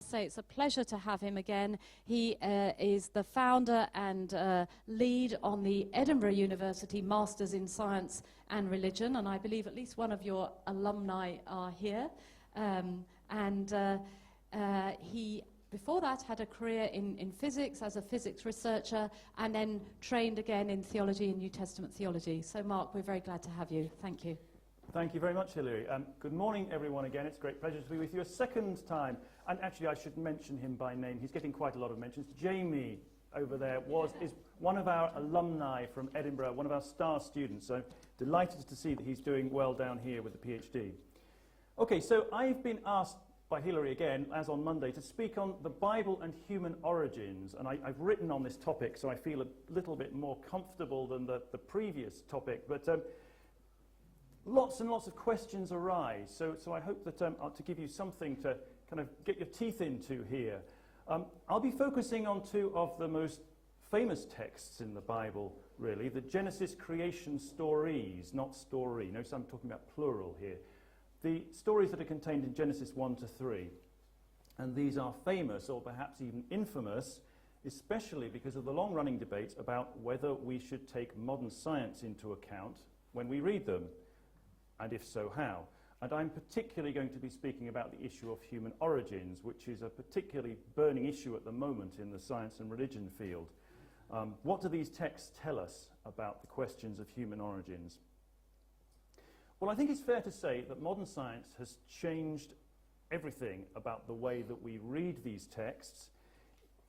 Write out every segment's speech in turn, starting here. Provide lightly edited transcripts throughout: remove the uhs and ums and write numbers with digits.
say it's a pleasure to have him again. He is the founder and lead on the Edinburgh University Masters in Science and Religion, and I believe at least one of your alumni are here. He, before that, had a career in physics as a physics researcher, and then trained again in theology and New Testament theology. So, Mark, we're very glad to have you. Thank you. Thank you very much, Hilary. Good morning, everyone, again. It's a great pleasure to be with you a second time. And actually, I should mention him by name. He's getting quite a lot of mentions. Jamie, over there, is one of our alumni from Edinburgh, one of our star students. So delighted to see that he's doing well down here with the PhD. Okay, so I've been asked by Hilary again, as on Monday, to speak on the Bible and human origins. And I've written on this topic, so I feel a little bit more comfortable than the previous topic. But lots and lots of questions arise, so I hope that to give you something to kind of get your teeth into here. I'll be focusing on two of the most famous texts in the Bible, really, the Genesis creation stories, not story. Notice I'm talking about plural here. The stories that are contained in Genesis 1 to 3. And these are famous, or perhaps even infamous, especially because of the long-running debate about whether we should take modern science into account when we read them. And if so, how? And I'm particularly going to be speaking about the issue of human origins, which is a particularly burning issue at the moment in the science and religion field. What do these texts tell us about the questions of human origins? Well, I think it's fair to say that modern science has changed everything about the way that we read these texts,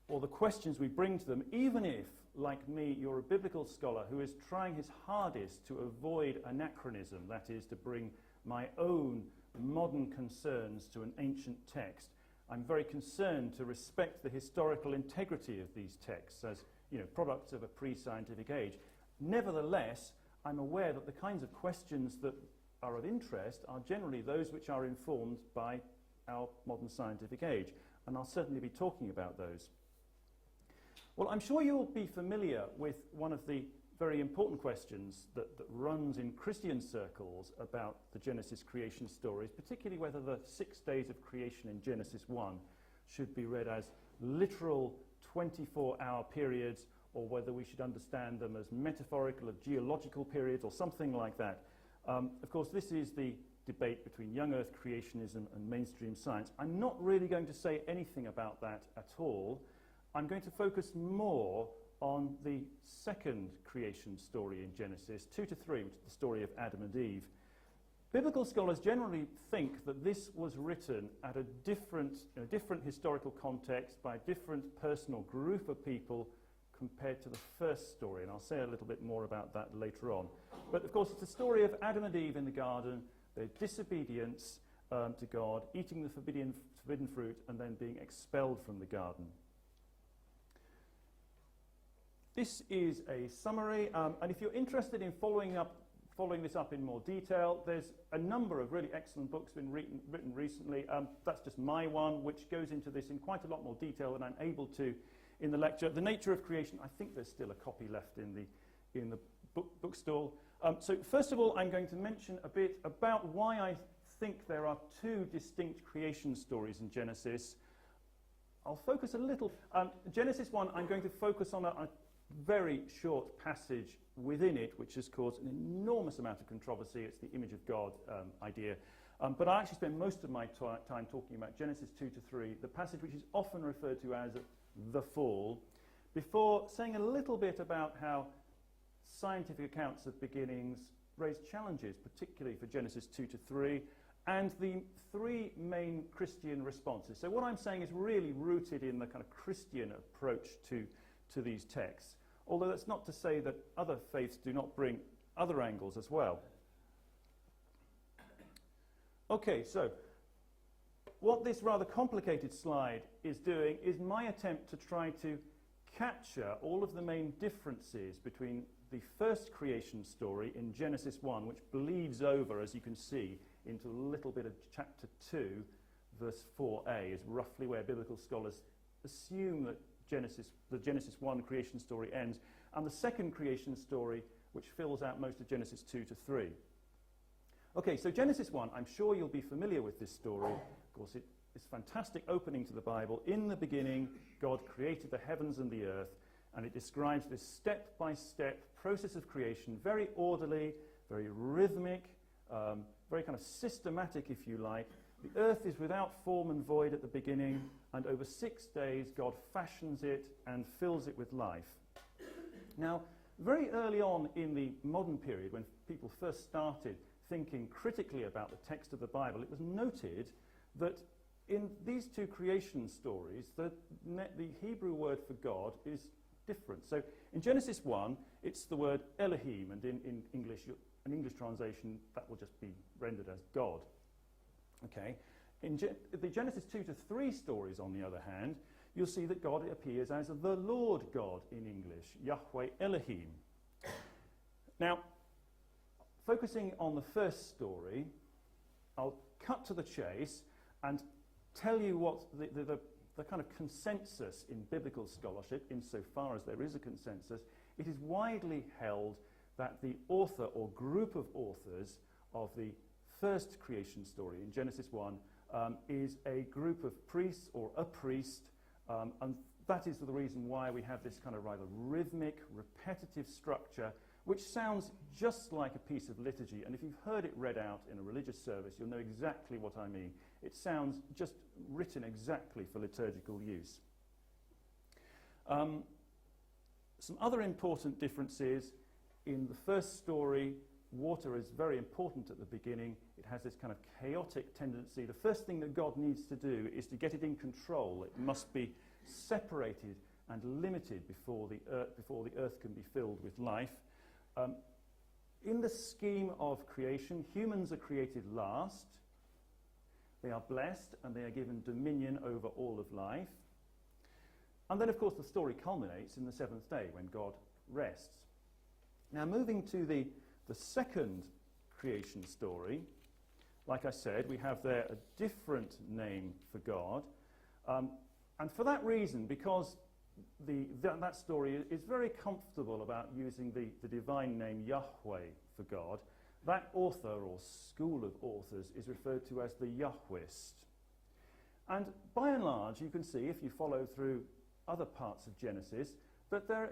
or the questions we bring to them, even if, like me, you're a biblical scholar who is trying his hardest to avoid anachronism, that is, to bring my own modern concerns to an ancient text. I'm very concerned to respect the historical integrity of these texts as, products of a pre-scientific age. Nevertheless, I'm aware that the kinds of questions that are of interest are generally those which are informed by our modern scientific age, and I'll certainly be talking about those. Well, I'm sure you'll be familiar with one of the very important questions that runs in Christian circles about the Genesis creation stories, particularly whether the 6 days of creation in Genesis 1 should be read as literal 24-hour periods, or whether we should understand them as metaphorical or geological periods, or something like that. Of course, this is the debate between young earth creationism and mainstream science. I'm not really going to say anything about that at all. I'm going to focus more on the second creation story in Genesis, 2 to 3, which is the story of Adam and Eve. Biblical scholars generally think that this was written at a different historical context by a different personal group of people compared to the first story, and I'll say a little bit more about that later on. But of course, it's the story of Adam and Eve in the garden, their disobedience to God, eating the forbidden fruit, and then being expelled from the garden. This is a summary, and if you're interested in following this up in more detail, there's a number of really excellent books been written recently. That's just my one, which goes into this in quite a lot more detail than I'm able to in the lecture. The Nature of Creation, I think there's still a copy left in the bookstall. So first of all, I'm going to mention a bit about why I think there are two distinct creation stories in Genesis. I'll focus a little. Genesis 1, I'm going to focus on a very short passage within it, which has caused an enormous amount of controversy. It's the image of God idea. But I actually spend most of my time talking about Genesis 2 to 3, the passage which is often referred to as the fall, before saying a little bit about how scientific accounts of beginnings raise challenges, particularly for Genesis 2 to 3, and the three main Christian responses. So what I'm saying is really rooted in the kind of Christian approach to these texts, although that's not to say that other faiths do not bring other angles as well. Okay, so what this rather complicated slide is doing is my attempt to try to capture all of the main differences between the first creation story in Genesis 1, which bleeds over, as you can see, into a little bit of chapter 2, verse 4a, is roughly where biblical scholars assume that the Genesis 1 creation story ends, and the second creation story, which fills out most of Genesis 2 to 3. Okay, so Genesis 1, I'm sure you'll be familiar with this story. Of course, this fantastic opening to the Bible. In the beginning, God created the heavens and the earth, and it describes this step-by-step process of creation, very orderly, very rhythmic, very kind of systematic, if you like. The earth is without form and void at the beginning, and over 6 days God fashions it and fills it with life. Now, very early on in the modern period, when people first started thinking critically about the text of the Bible, it was noted that in these two creation stories, the Hebrew word for God is different. So in Genesis 1, it's the word Elohim, and in English, an English translation, that will just be rendered as God. Okay. In the Genesis 2 to 3 stories, on the other hand, you'll see that God appears as the Lord God in English, Yahweh Elohim. Now, focusing on the first story, I'll cut to the chase and tell you what the kind of consensus in biblical scholarship, insofar as there is a consensus. It is widely held that the author or group of authors of the first creation story in Genesis 1 is a group of priests or a priest, and that is the reason why we have this kind of rather rhythmic, repetitive structure, which sounds just like a piece of liturgy. And if you've heard it read out in a religious service, you'll know exactly what I mean. It sounds just written exactly for liturgical use. Some other important differences. In the first story, water is very important at the beginning. It has this kind of chaotic tendency. The first thing that God needs to do is to get it in control. It must be separated and limited before the earth can be filled with life. In the scheme of creation, humans are created last. They are blessed and they are given dominion over all of life. And then, of course, the story culminates in the seventh day when God rests. Now, moving to the second creation story, like I said, we have there a different name for God. And for that reason, because that story is very comfortable about using the divine name Yahweh for God, that author or school of authors is referred to as the Yahwist. And by and large, you can see, if you follow through other parts of Genesis, that there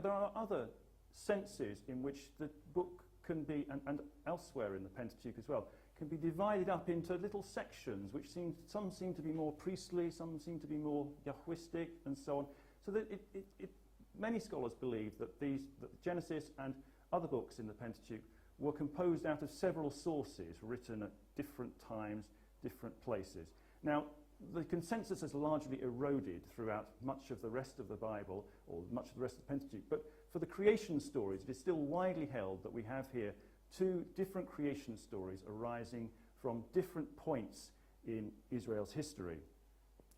are other senses in which the book can be, and elsewhere in the Pentateuch as well, can be divided up into little sections, which some seem to be more priestly, some seem to be more Yahwistic, and so on. So that many scholars believe that Genesis and other books in the Pentateuch were composed out of several sources written at different times, different places. Now, the consensus has largely eroded throughout much of the rest of the Bible, or much of the rest of the Pentateuch, but for the creation stories, it is still widely held that we have here two different creation stories arising from different points in Israel's history.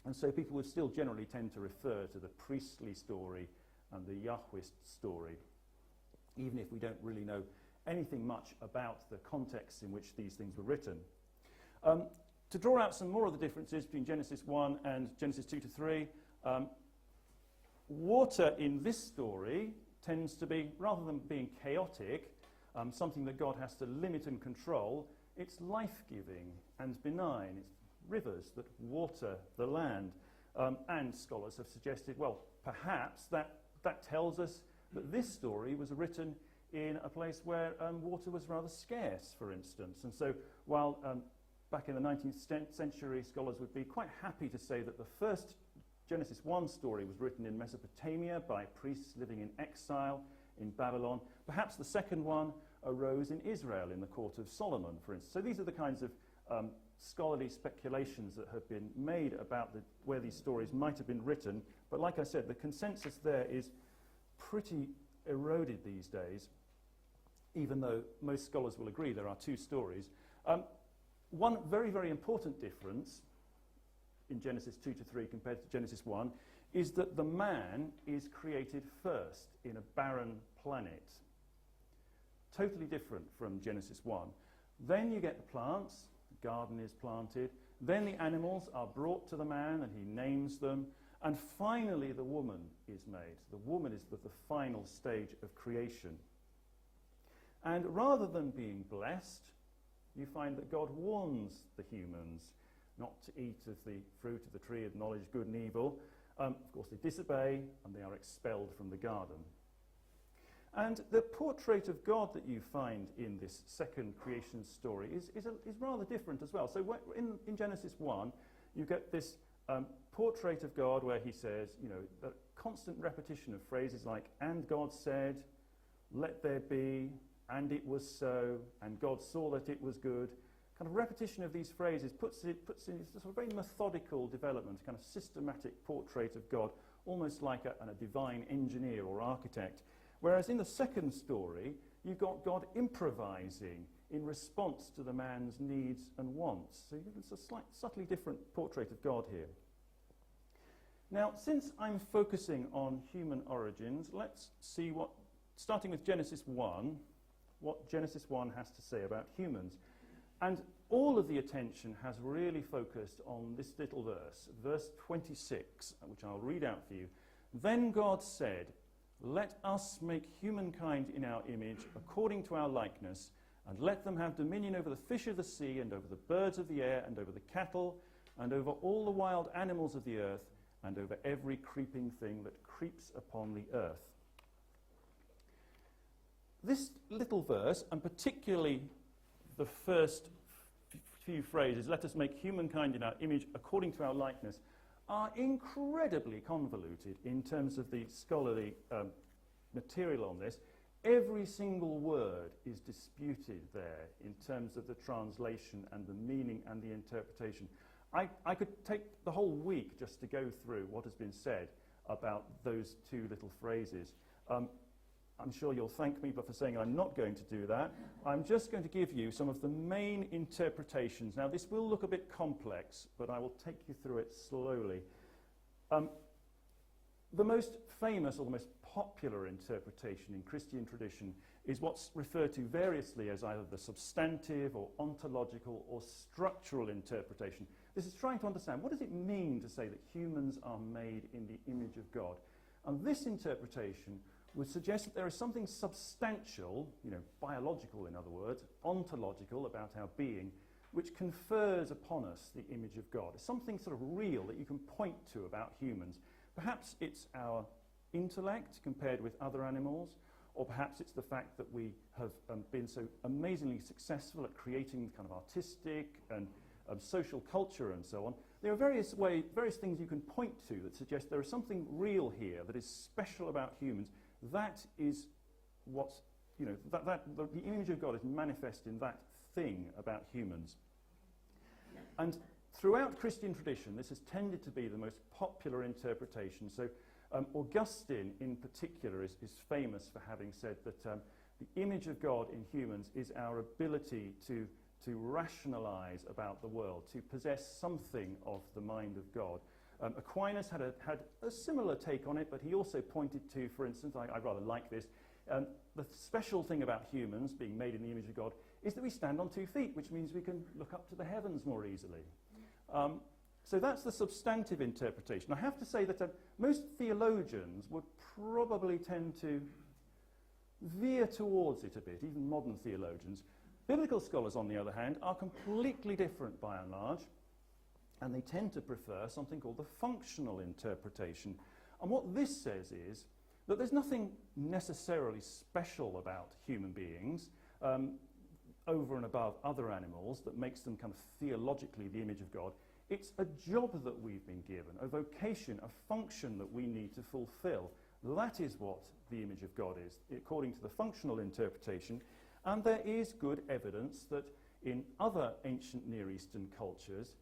And so people would still generally tend to refer to the priestly story and the Yahwist story, even if we don't really know anything much about the context in which these things were written. To draw out some more of the differences between Genesis 1 and Genesis 2 to 3, water in this story tends to be, rather than being chaotic, something that God has to limit and control, it's life-giving and benign. It's rivers that water the land. And scholars have suggested, well, perhaps that tells us that this story was written in a place where water was rather scarce, for instance. And so while back in the 19th century, scholars would be quite happy to say that the first Genesis 1 story was written in Mesopotamia by priests living in exile in Babylon. Perhaps the second one arose in Israel in the court of Solomon, for instance. So these are the kinds of scholarly speculations that have been made about where these stories might have been written. But like I said, the consensus there is pretty eroded these days, even though most scholars will agree there are two stories. One very, very important difference in Genesis 2 to 3 compared to Genesis 1 is that the man is created first in a barren planet. Totally different from Genesis 1. Then you get the plants, the garden is planted, then the animals are brought to the man and he names them, and finally the woman is made. The woman is the final stage of creation. And rather than being blessed, you find that God warns the humans not to eat of the fruit of the tree of knowledge, good and evil. Of course, they disobey and they are expelled from the garden. And the portrait of God that you find in this second creation story is rather different as well. So in Genesis 1, you get this portrait of God where he says, a constant repetition of phrases like, and God said, let there be, and it was so, and God saw that it was good. Kind of repetition of these phrases puts in a sort of very methodical development, kind of systematic portrait of God, almost like a divine engineer or architect. Whereas in the second story, you've got God improvising in response to the man's needs and wants. So it's a subtly different portrait of God here. Now, since I'm focusing on human origins, let's see starting with Genesis 1, what Genesis 1 has to say about humans. And all of the attention has really focused on this little verse 26, which I'll read out for you. Then God said, let us make humankind in our image, according to our likeness, and let them have dominion over the fish of the sea, and over the birds of the air, and over the cattle, and over all the wild animals of the earth, and over every creeping thing that creeps upon the earth. This little verse, and particularly the first few phrases, let us make humankind in our image according to our likeness, are incredibly convoluted in terms of the scholarly material on this. Every single word is disputed there in terms of the translation and the meaning and the interpretation. I could take the whole week just to go through what has been said about those two little phrases. I'm sure you'll thank me for saying I'm not going to do that. I'm just going to give you some of the main interpretations. Now, this will look a bit complex, but I will take you through it slowly. The most famous or the most popular interpretation in Christian tradition is what's referred to variously as either the substantive or ontological or structural interpretation. This is trying to understand, what does it mean to say that humans are made in the image of God? And this interpretation would suggest that there is something substantial, biological in other words, ontological about our being, which confers upon us the image of God. It's something sort of real that you can point to about humans. Perhaps it's our intellect compared with other animals, or perhaps it's the fact that we have been so amazingly successful at creating kind of artistic and social culture and so on. There are various things you can point to that suggest there is something real here that is special about humans. That is what's, the image of God is manifest in that thing about humans. And throughout Christian tradition, this has tended to be the most popular interpretation. So Augustine, in particular, is famous for having said that the image of God in humans is our ability to rationalize about the world, to possess something of the mind of God. Aquinas had a similar take on it, but he also pointed to, for instance, I rather like this, the special thing about humans being made in the image of God is that we stand on 2 feet, which means we can look up to the heavens more easily. So that's the substantive interpretation. I have to say that most theologians would probably tend to veer towards it a bit, even modern theologians. Biblical scholars, on the other hand, are completely different by and large, and they tend to prefer something called the functional interpretation. And what this says is that there's nothing necessarily special about human beings over and above other animals that makes them kind of theologically the image of God. It's a job that we've been given, a vocation, a function that we need to fulfill. That is what the image of God is, according to the functional interpretation. And there is good evidence that in other ancient Near Eastern cultures,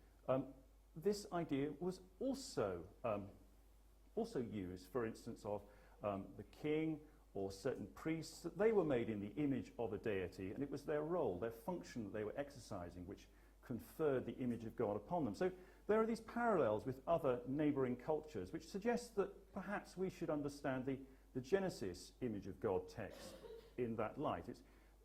this idea was also used, for instance, of the king or certain priests, that they were made in the image of a deity, and it was their role, their function that they were exercising, which conferred the image of God upon them. So there are these parallels with other neighbouring cultures, which suggests that perhaps we should understand the Genesis image of God text in that light.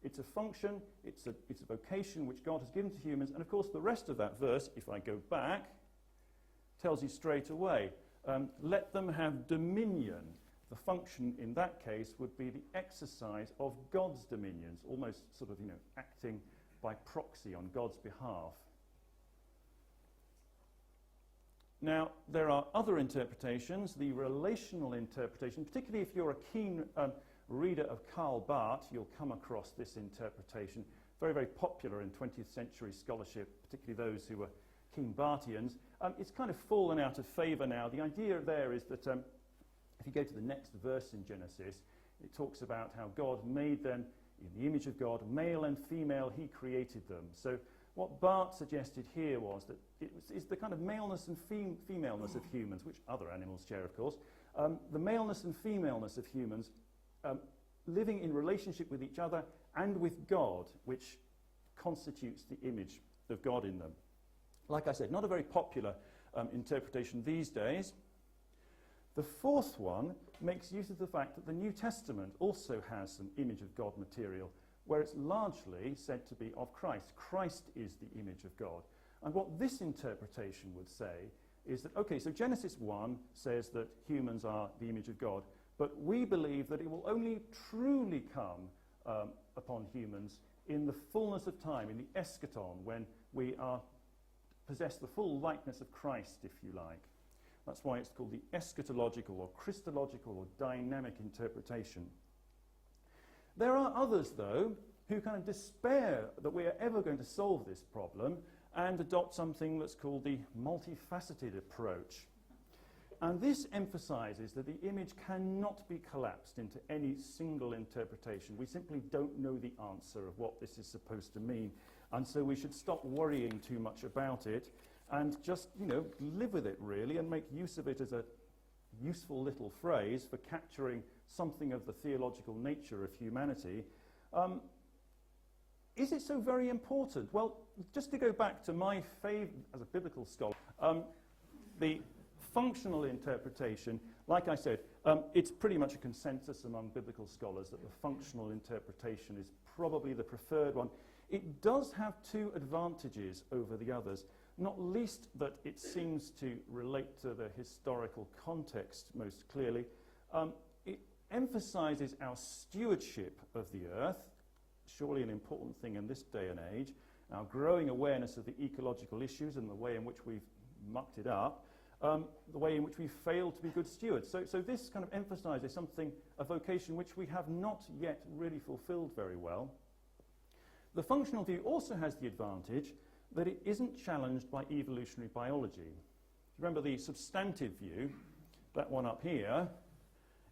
It's a function, it's a vocation which God has given to humans, and of course the rest of that verse, if I go back, tells you straight away, let them have dominion. The function in that case would be the exercise of God's dominions, almost sort of, acting by proxy on God's behalf. Now, there are other interpretations, the relational interpretation, particularly if you're a keen reader of Karl Barth, you'll come across this interpretation. Very, very popular in 20th century scholarship, particularly those who were keen Barthians. It's kind of fallen out of favour now. The idea there is that if you go to the next verse in Genesis, it talks about how God made them in the image of God, male and female, he created them. So what Barth suggested here was that it's the kind of maleness and femaleness of humans, which other animals share, of course, the maleness and femaleness of humans living in relationship with each other and with God, which constitutes the image of God in them. Like I said, not a very popular interpretation these days. The fourth one makes use of the fact that the New Testament also has some image of God material, where it's largely said to be of Christ. Christ is the image of God. And what this interpretation would say is that, okay, so Genesis 1 says that humans are the image of God, but we believe that it will only truly come upon humans in the fullness of time, in the eschaton, when we possess the full likeness of Christ, if you like. That's why it's called the eschatological or Christological or dynamic interpretation. There are others, though, who kind of despair that we are ever going to solve this problem and adopt something that's called the multifaceted approach. And this emphasizes that the image cannot be collapsed into any single interpretation. We simply don't know the answer of what this is supposed to mean, and so we should stop worrying too much about it and just, live with it, really, and make use of it as a useful little phrase for capturing something of the theological nature of humanity. Is it so very important? Well, just to go back to my favourite, as a biblical scholar, the functional interpretation, like I said, it's pretty much a consensus among biblical scholars that the functional interpretation is probably the preferred one. It does have two advantages over the others, not least that it seems to relate to the historical context most clearly. It emphasizes our stewardship of the earth, surely an important thing in this day and age, our growing awareness of the ecological issues and the way in which we've mucked it up, the way in which we failed to be good stewards. So this kind of emphasizes something, a vocation which we have not yet really fulfilled very well. The functional view also has the advantage that it isn't challenged by evolutionary biology. Remember the substantive view, that one up here,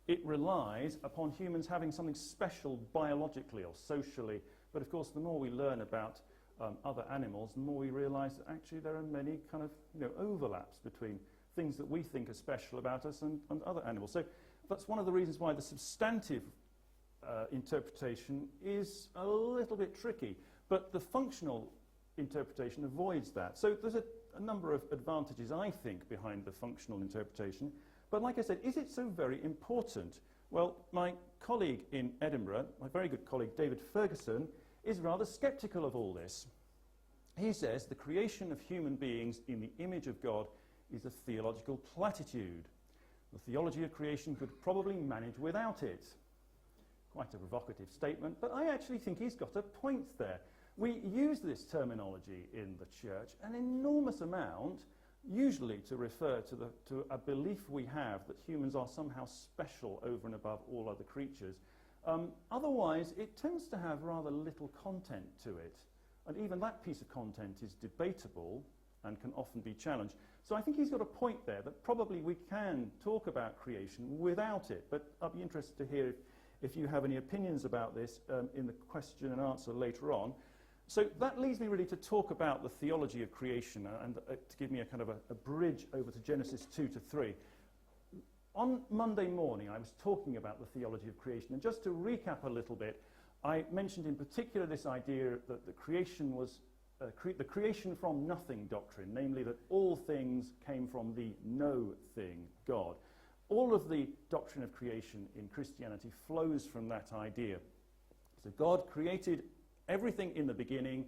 it relies upon humans having something special biologically or socially. But of course, the more we learn about other animals, the more we realize that actually there are many kind of overlaps between things that we think are special about us and other animals. So that's one of the reasons why the substantive interpretation is a little bit tricky. But the functional interpretation avoids that. So there's a number of advantages, I think, behind the functional interpretation. But like I said, is it so very important? Well, my colleague in Edinburgh, my very good colleague David Ferguson, is rather sceptical of all this. He says the creation of human beings in the image of God is a theological platitude. The theology of creation could probably manage without it. Quite a provocative statement, but I actually think he's got a point there. We use this terminology in the church an enormous amount, usually to refer to a belief we have that humans are somehow special over and above all other creatures. Otherwise, it tends to have rather little content to it. And even that piece of content is debatable and can often be challenged. So I think he's got a point there that probably we can talk about creation without it. But I'll be interested to hear if you have any opinions about this in the question and answer later on. So that leads me really to talk about the theology of creation and to give me a kind of a bridge over to Genesis 2 to 3. On Monday morning, I was talking about the theology of creation, and just to recap a little bit, I mentioned in particular this idea that the creation was the creation from nothing doctrine, namely that all things came from the no thing, God. All of the doctrine of creation in Christianity flows from that idea. So God created everything in the beginning,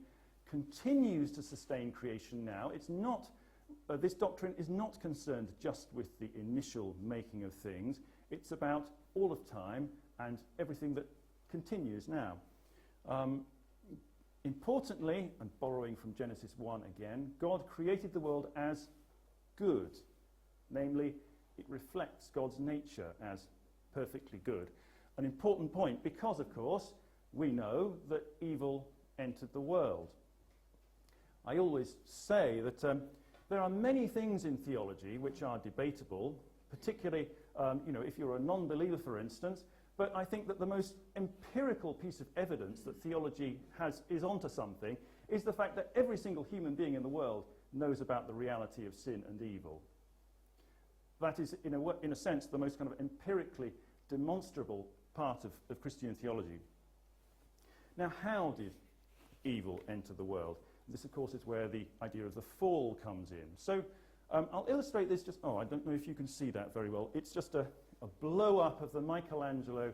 continues to sustain creation now. It's not, this doctrine is not concerned just with the initial making of things. It's about all of time and everything that continues now. Importantly, and borrowing from Genesis 1 again, God created the world as good. Namely, it reflects God's nature as perfectly good. An important point because, of course, we know that evil entered the world. I always say that there are many things in theology which are debatable, particularly if you're a non-believer, for instance, but I think that the most empirical piece of evidence that theology is onto something is the fact that every single human being in the world knows about the reality of sin and evil. That is, in a sense, the most kind of empirically demonstrable part of Christian theology. Now, how did evil enter the world? This, of course, is where the idea of the fall comes in. So I'll illustrate this just... I don't know if you can see that very well. It's just a blow-up of the Michelangelo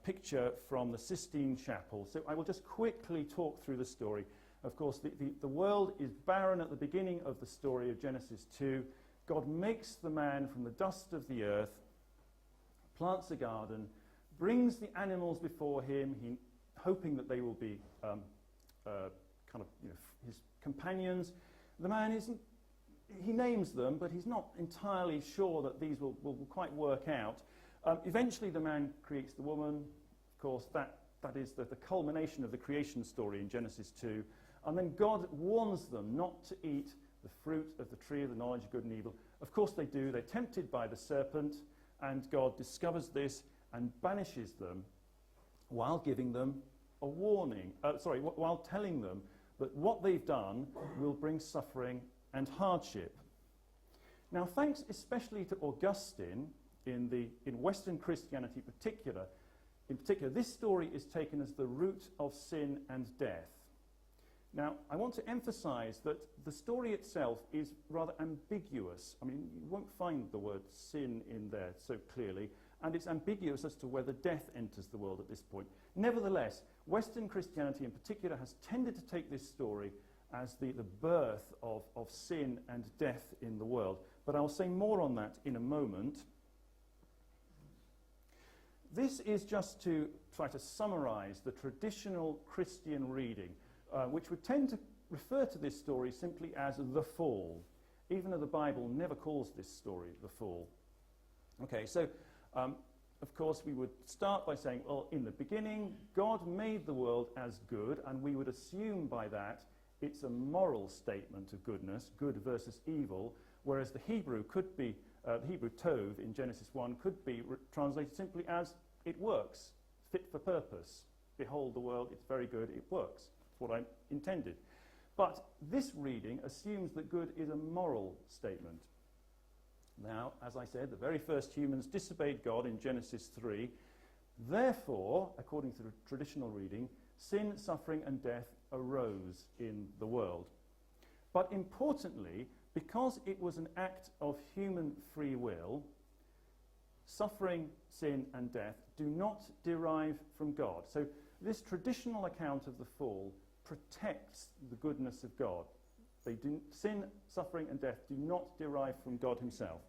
picture from the Sistine Chapel. So I will just quickly talk through the story. Of course, the world is barren at the beginning of the story of Genesis 2. God makes the man from the dust of the earth, plants a garden, brings the animals before him, hoping that they will be his companions. The man he names them, but he's not entirely sure that these will quite work out. Eventually the man creates the woman. Of course, that is the culmination of the creation story in Genesis 2. And then God warns them not to eat the fruit of the tree of the knowledge of good and evil. Of course they do. They're tempted by the serpent, and God discovers this and banishes them while giving them a warning. While telling them that what they've done will bring suffering and hardship. Now, thanks especially to Augustine, in Western Christianity in particular, this story is taken as the root of sin and death. Now, I want to emphasize that the story itself is rather ambiguous. I mean, you won't find the word sin in there so clearly, and it's ambiguous as to whether death enters the world at this point. Nevertheless, Western Christianity in particular has tended to take this story as the birth of sin and death in the world. But I'll say more on that in a moment. This is just to try to summarize the traditional Christian reading, which would tend to refer to this story simply as the fall, even though the Bible never calls this story the fall. Okay, so of course we would start by saying, well, in the beginning, God made the world as good, and we would assume by that it's a moral statement of goodness, good versus evil, whereas the Hebrew could be, the Hebrew tov in Genesis 1 could be translated simply as it works, fit for purpose. Behold the world, it's very good, it works. That's what I intended. But this reading assumes that good is a moral statement. Now, as I said, the very first humans disobeyed God in Genesis 3. Therefore, according to the traditional reading, sin, suffering, and death arose in the world. But importantly, because it was an act of human free will, suffering, sin, and death do not derive from God. So this traditional account of the fall protects the goodness of God. Sin, suffering, and death do not derive from God himself.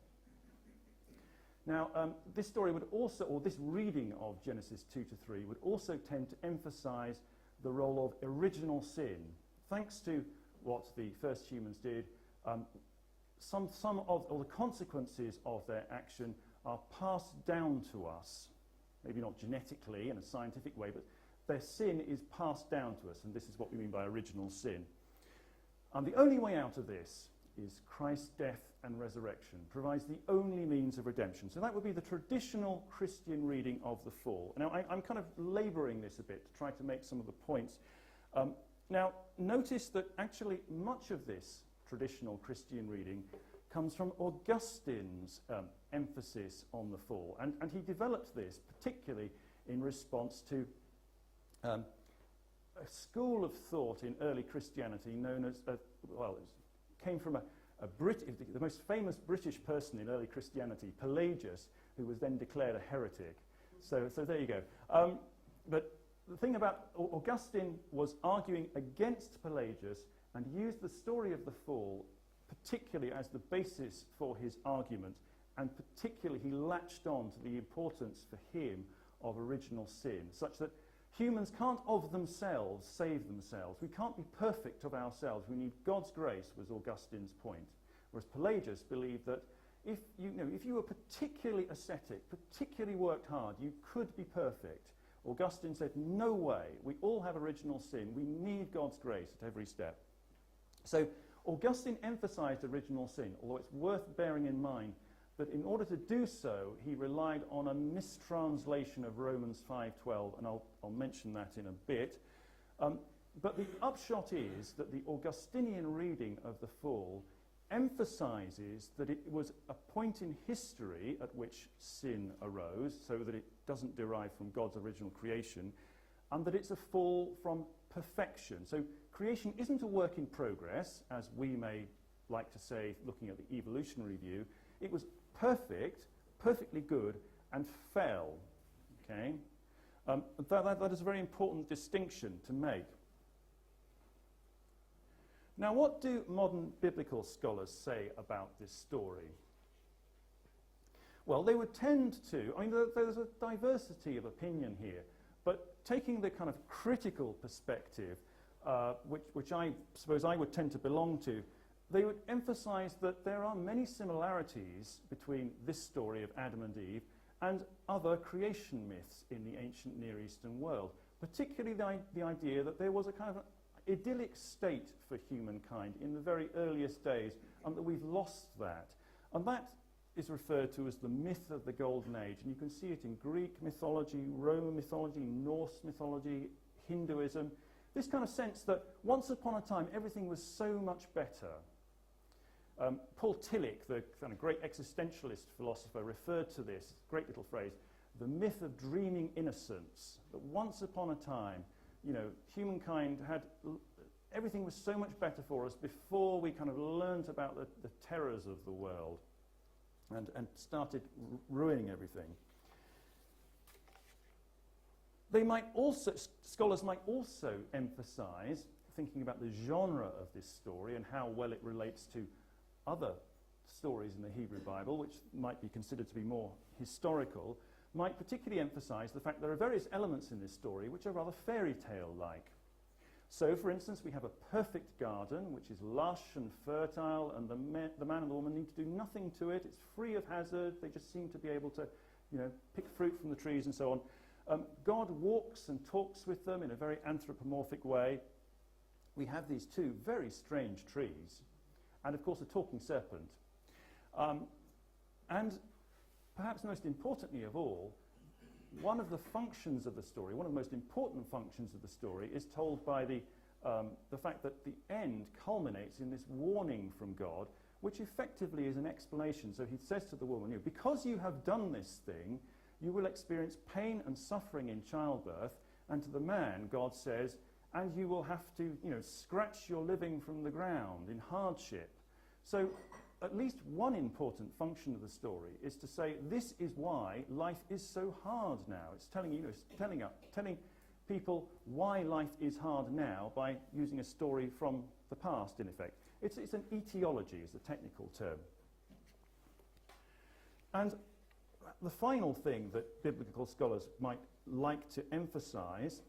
Now, this story would also, or this reading of Genesis 2 to 3, would also tend to emphasize the role of original sin. Thanks to what the first humans did, some of the consequences of their action are passed down to us. Maybe not genetically in a scientific way, but their sin is passed down to us, and this is what we mean by original sin. And the only way out of this is Christ's death and resurrection, provides the only means of redemption. So that would be the traditional Christian reading of the fall. Now, I'm kind of labouring this a bit to try to make some of the points. Now, notice that actually much of this traditional Christian reading comes from Augustine's emphasis on the fall. And he developed this particularly in response to a school of thought in early Christianity known as, came from the most famous British person in early Christianity, Pelagius, who was then declared a heretic. So there you go. But the thing about Augustine was arguing against Pelagius and used the story of the fall particularly as the basis for his argument, and particularly he latched on to the importance for him of original sin, such that humans can't of themselves save themselves. We can't be perfect of ourselves. We need God's grace, was Augustine's point. Whereas Pelagius believed that if you were particularly ascetic, particularly worked hard, you could be perfect. Augustine said, no way. We all have original sin. We need God's grace at every step. So Augustine emphasized original sin, although it's worth bearing in mind that in order to do so, he relied on a mistranslation of Romans 5:12, and I'll mention that in a bit. But the upshot is that the Augustinian reading of the fall emphasizes that it was a point in history at which sin arose, so that it doesn't derive from God's original creation, and that it's a fall from perfection. So creation isn't a work in progress, as we may like to say, looking at the evolutionary view. It was perfect, perfectly good, and fell. Okay? That is a very important distinction to make. Now, what do modern biblical scholars say about this story? Well, they would tend to, there's a diversity of opinion here, but taking the kind of critical perspective, which I suppose I would tend to belong to, they would emphasize that there are many similarities between this story of Adam and Eve and other creation myths in the ancient Near Eastern world, particularly the idea that there was a kind of idyllic state for humankind in the very earliest days, and that we've lost that. And that is referred to as the myth of the Golden Age, and you can see it in Greek mythology, Roman mythology, Norse mythology, Hinduism. This kind of sense that once upon a time everything was so much better. Paul Tillich, the kind of great existentialist philosopher, referred to this great little phrase, the myth of dreaming innocence, that once upon a time, humankind had, everything was so much better for us before we kind of learnt about the terrors of the world and started ruining everything. Scholars might also emphasize, thinking about the genre of this story and how well it relates to other stories in the Hebrew Bible, which might be considered to be more historical, might particularly emphasize the fact there are various elements in this story which are rather fairy tale-like. So, for instance, we have a perfect garden, which is lush and fertile, and the man and the woman need to do nothing to it. It's free of hazard. They just seem to be able to, pick fruit from the trees and so on. God walks and talks with them in a very anthropomorphic way. We have these two very strange trees, and, of course, a talking serpent. And perhaps most importantly of all, one of the functions of the story, one of the most important functions of the story, is told by the fact that the end culminates in this warning from God, which effectively is an explanation. So he says to the woman, because you have done this thing, you will experience pain and suffering in childbirth. And to the man, God says, and you will have to, scratch your living from the ground in hardship. So at least one important function of the story is to say this is why life is so hard now. It's telling telling people why life is hard now by using a story from the past, in effect. It's an etiology, is the technical term. And the final thing that biblical scholars might like to emphasize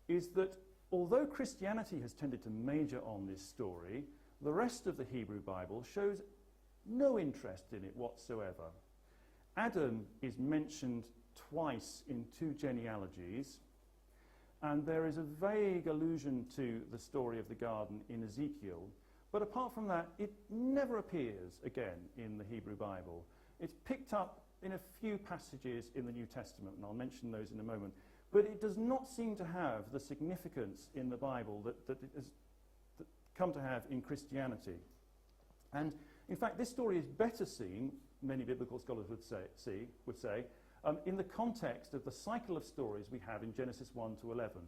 is that although Christianity has tended to major on this story, the rest of the Hebrew Bible shows no interest in it whatsoever. Adam is mentioned twice in two genealogies, and there is a vague allusion to the story of the garden in Ezekiel, but apart from that, it never appears again in the Hebrew Bible. It's picked up in a few passages in the New Testament, and I'll mention those in a moment, but it does not seem to have the significance in the Bible that it has come to have in Christianity. And in fact, this story is better seen, many biblical scholars would say, in the context of the cycle of stories we have in Genesis 1 to 11,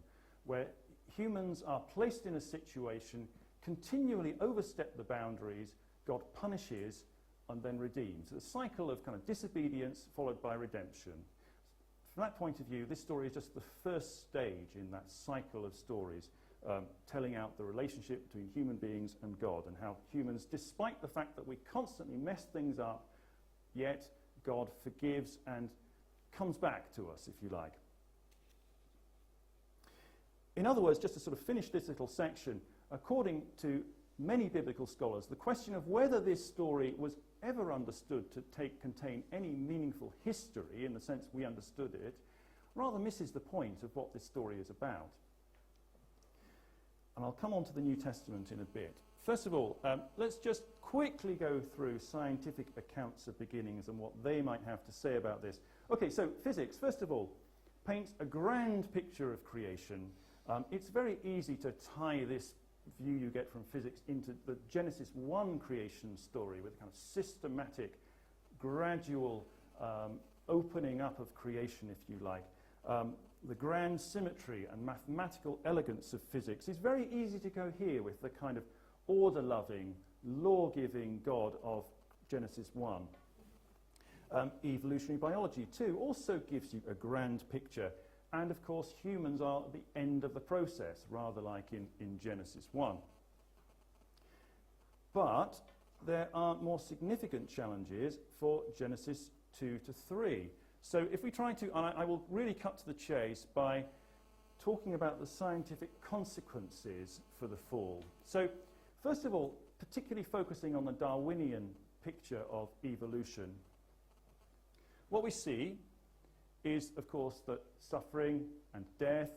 where humans are placed in a situation, continually overstep the boundaries, God punishes and then redeems. A cycle of kind of disobedience followed by redemption. From that point of view, this story is just the first stage in that cycle of stories, telling out the relationship between human beings and God, and how humans, despite the fact that we constantly mess things up, yet God forgives and comes back to us, if you like. In other words, just to sort of finish this little section, according to many biblical scholars, the question of whether this story was ever understood to contain any meaningful history in the sense we understood it, rather misses the point of what this story is about. And I'll come on to the New Testament in a bit. First of all, let's just quickly go through scientific accounts of beginnings and what they might have to say about this. Okay, so physics, first of all, paints a grand picture of creation. It's very easy to tie this view you get from physics into the Genesis 1 creation story with a kind of systematic, gradual opening up of creation, if you like. The grand symmetry and mathematical elegance of physics is very easy to go here with the kind of order-loving, law-giving God of Genesis 1. Evolutionary biology, too, also gives you a grand picture. And, of course, humans are at the end of the process, rather like in Genesis 1. But there are more significant challenges for Genesis 2 to 3. So if we try to, and I will really cut to the chase by talking about the scientific consequences for the fall. So, first of all, particularly focusing on the Darwinian picture of evolution, what we see is, of course, that suffering and death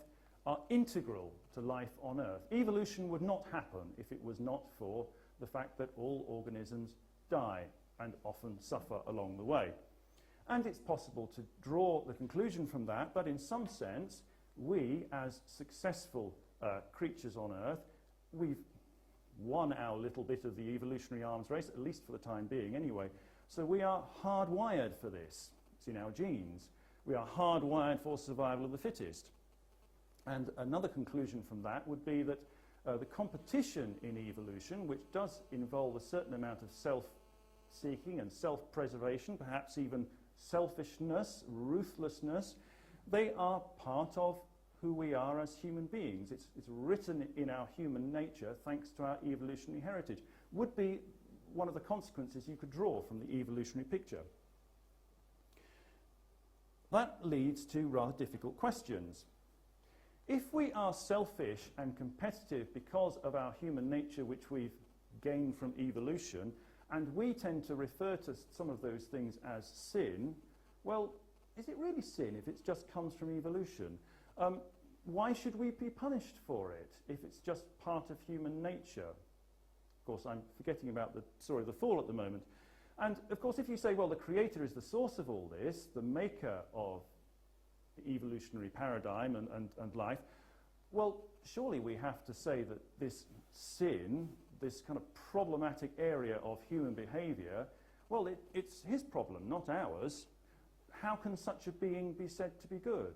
are integral to life on Earth. Evolution would not happen if it was not for the fact that all organisms die and often suffer along the way. And it's possible to draw the conclusion from that, but in some sense, we, as successful creatures on Earth, we've won our little bit of the evolutionary arms race, at least for the time being anyway. So we are hardwired for this. It's in our genes. We are hardwired for survival of the fittest. And another conclusion from that would be that the competition in evolution, which does involve a certain amount of self-seeking and self-preservation, perhaps even selfishness, ruthlessness, they are part of who we are as human beings. It's written in our human nature thanks to our evolutionary heritage. Would be one of the consequences you could draw from the evolutionary picture. That leads to rather difficult questions. If we are selfish and competitive because of our human nature, which we've gained from evolution, and we tend to refer to some of those things as sin, well, is it really sin if it just comes from evolution? Why should we be punished for it if it's just part of human nature? Of course, I'm forgetting about the story of the fall at the moment. And, of course, if you say, well, the Creator is the source of all this, the maker of the evolutionary paradigm and life, well, surely we have to say that this sin, this kind of problematic area of human behavior, well, it's his problem, not ours. How can such a being be said to be good?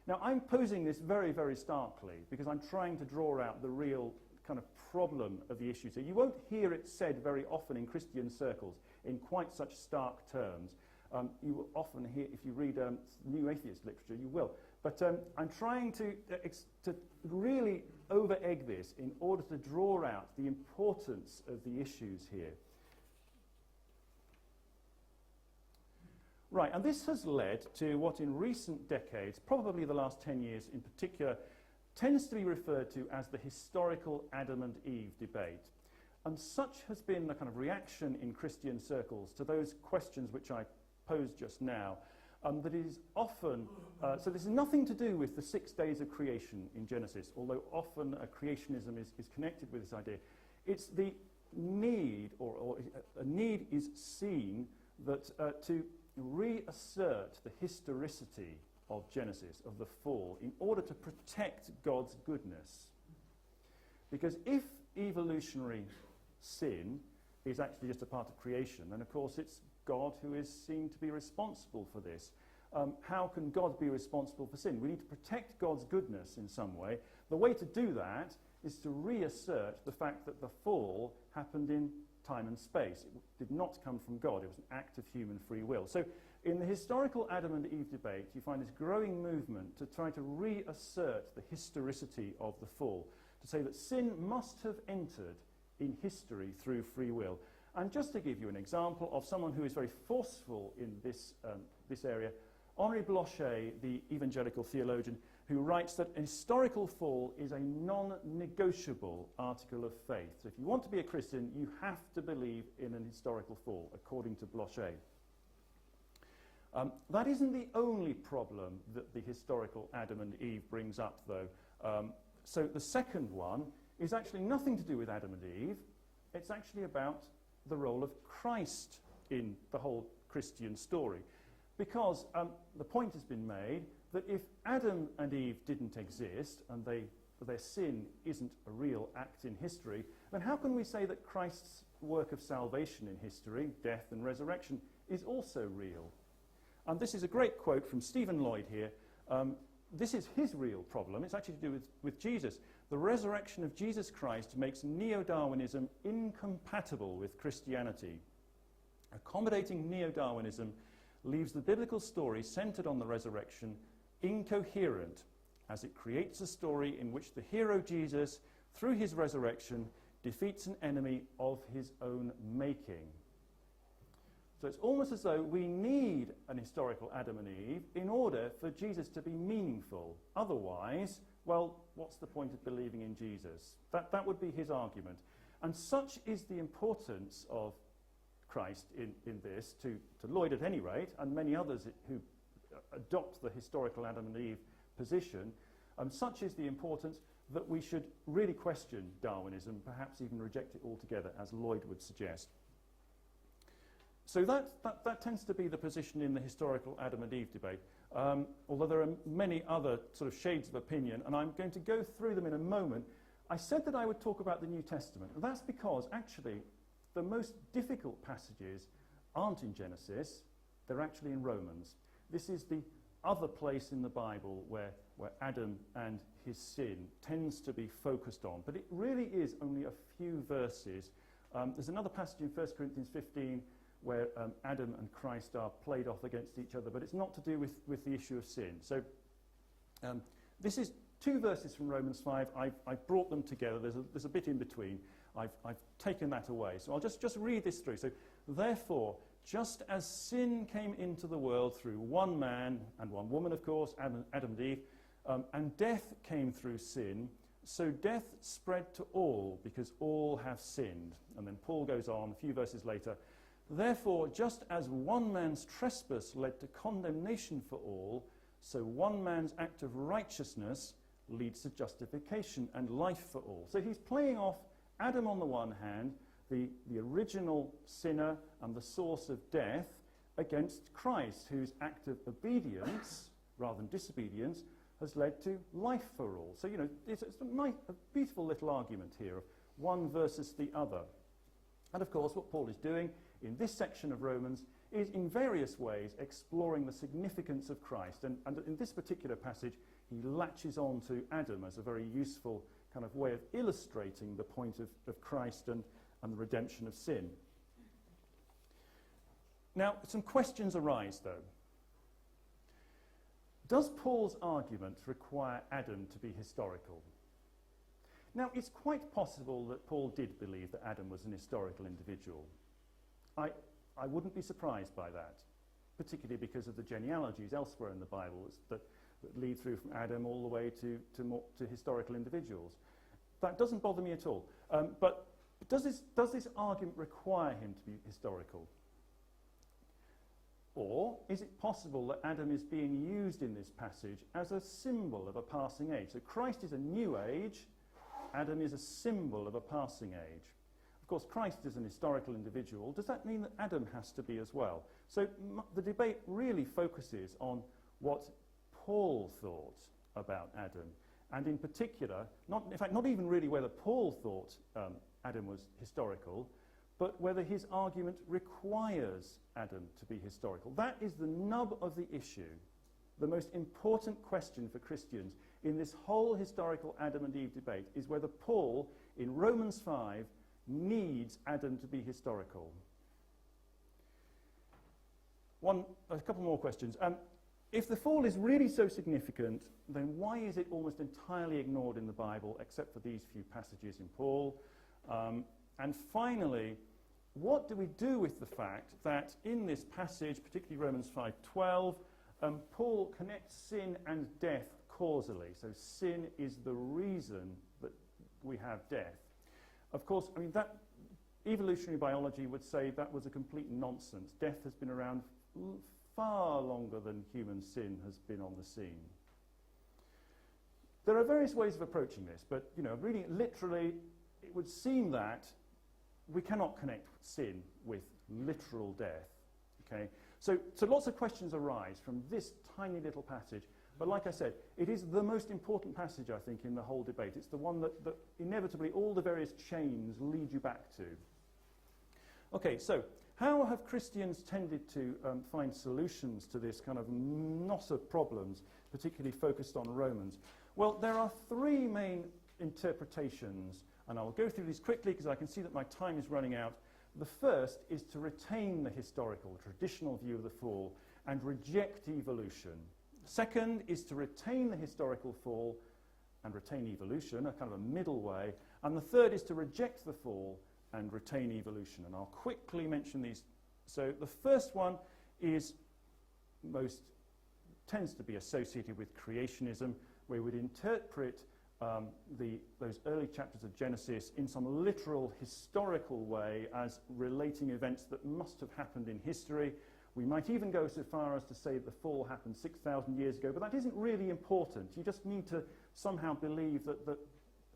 Now, I'm posing this very, very starkly because I'm trying to draw out the real kind of problem of the issue. So you won't hear it said very often in Christian circles in quite such stark terms. You will often hear, if you read New Atheist literature, you will. But I'm trying to really over-egg this in order to draw out the importance of the issues here. Right, and this has led to what in recent decades, probably the last 10 years in particular, tends to be referred to as the historical Adam and Eve debate. And such has been the kind of reaction in Christian circles to those questions which I posed just now, that is often, so this is nothing to do with the 6 days of creation in Genesis, although often creationism is connected with this idea. It's the need, or a need is seen that to reassert the historicity of Genesis, of the fall, in order to protect God's goodness. Because if evolutionary sin is actually just a part of creation, then of course it's God who is seen to be responsible for this. How can God be responsible for sin? We need to protect God's goodness in some way. The way to do that is to reassert the fact that the fall happened in time and space. It did not come from God. It was an act of human free will. So in the historical Adam and Eve debate, you find this growing movement to try to reassert the historicity of the fall, to say that sin must have entered in history through free will. And just to give you an example of someone who is very forceful in this area, Henri Blocher, the evangelical theologian, who writes that a historical fall is a non-negotiable article of faith. So if you want to be a Christian, you have to believe in an historical fall, according to Blocher. That isn't the only problem that the historical Adam and Eve brings up, though. So the second one is actually nothing to do with Adam and Eve. It's actually about the role of Christ in the whole Christian story. Because the point has been made that if Adam and Eve didn't exist and their sin isn't a real act in history, then how can we say that Christ's work of salvation in history, death and resurrection, is also real? And this is a great quote from Stephen Lloyd here. This is his real problem. It's actually to do with Jesus. The resurrection of Jesus Christ makes neo-Darwinism incompatible with Christianity. Accommodating neo-Darwinism leaves the biblical story centered on the resurrection incoherent, as it creates a story in which the hero Jesus, through his resurrection, defeats an enemy of his own making. So it's almost as though we need an historical Adam and Eve in order for Jesus to be meaningful. Otherwise, well, what's the point of believing in Jesus? That would be his argument. And such is the importance of Christ in this, to Lloyd at any rate, and many others who adopt the historical Adam and Eve position, such is the importance that we should really question Darwinism, perhaps even reject it altogether, as Lloyd would suggest. So that tends to be the position in the historical Adam and Eve debate, although there are many other sort of shades of opinion, and I'm going to go through them in a moment. I said that I would talk about the New Testament, and that's because actually the most difficult passages aren't in Genesis, they're actually in Romans. This is the other place in the Bible where Adam and his sin tends to be focused on, but it really is only a few verses. There's another passage in 1 Corinthians 15 where Adam and Christ are played off against each other, but it's not to do with the issue of sin. So this is two verses from Romans 5. I've brought them together. There's a bit in between. I've taken that away. So I'll just read this through. So, therefore, just as sin came into the world through one man and one woman, of course, Adam and Eve, and death came through sin, so death spread to all because all have sinned. And then Paul goes on a few verses later, therefore, just as one man's trespass led to condemnation for all, so one man's act of righteousness leads to justification and life for all. So he's playing off Adam on the one hand, the original sinner and the source of death, against Christ, whose act of obedience, rather than disobedience, has led to life for all. So, you know, it's a beautiful little argument here of one versus the other. And of course, what Paul is doing in this section of Romans is in various ways exploring the significance of Christ. And in this particular passage, he latches on to Adam as a very useful kind of way of illustrating the point of Christ and the redemption of sin. Now, some questions arise, though. Does Paul's argument require Adam to be historical? Now, it's quite possible that Paul did believe that Adam was an historical individual. I wouldn't be surprised by that, particularly because of the genealogies elsewhere in the Bible that lead through from Adam all the way to historical individuals. That doesn't bother me at all. But does this argument require him to be historical? Or is it possible that Adam is being used in this passage as a symbol of a passing age? So Christ is a new age, Adam is a symbol of a passing age. Of course, Christ is an historical individual. Does that mean that Adam has to be as well? So the debate really focuses on what Paul thought about Adam. And in particular, not even really whether Paul thought Adam was historical, but whether his argument requires Adam to be historical. That is the nub of the issue, the most important question for Christians in this whole historical Adam and Eve debate, is whether Paul, in Romans 5, needs Adam to be historical. A couple more questions. If the fall is really so significant, then why is it almost entirely ignored in the Bible, except for these few passages in Paul? And finally, what do we do with the fact that in this passage, particularly Romans 5:12, Paul connects sin and death causally. So sin is the reason that we have death. Of course, I mean, that evolutionary biology would say that was a complete nonsense. Death has been around far longer than human sin has been on the scene. There are various ways of approaching this, but reading it literally, it would seem that we cannot connect sin with literal death. Okay, so lots of questions arise from this tiny little passage. But like I said, it is the most important passage, I think, in the whole debate. It's the one that inevitably all the various chains lead you back to. Okay, so how have Christians tended to find solutions to this kind of knot of problems, particularly focused on Romans? Well, there are three main interpretations, and I'll go through these quickly because I can see that my time is running out. The first is to retain the historical, traditional view of the fall and reject evolution. Second is to retain the historical fall and retain evolution, a kind of a middle way. And the third is to reject the fall and retain evolution. And I'll quickly mention these. So the first one tends to be associated with creationism, where we would interpret those early chapters of Genesis in some literal historical way as relating events that must have happened in history. We might even go so far as to say that the fall happened 6,000 years ago, but that isn't really important. You just need to somehow believe that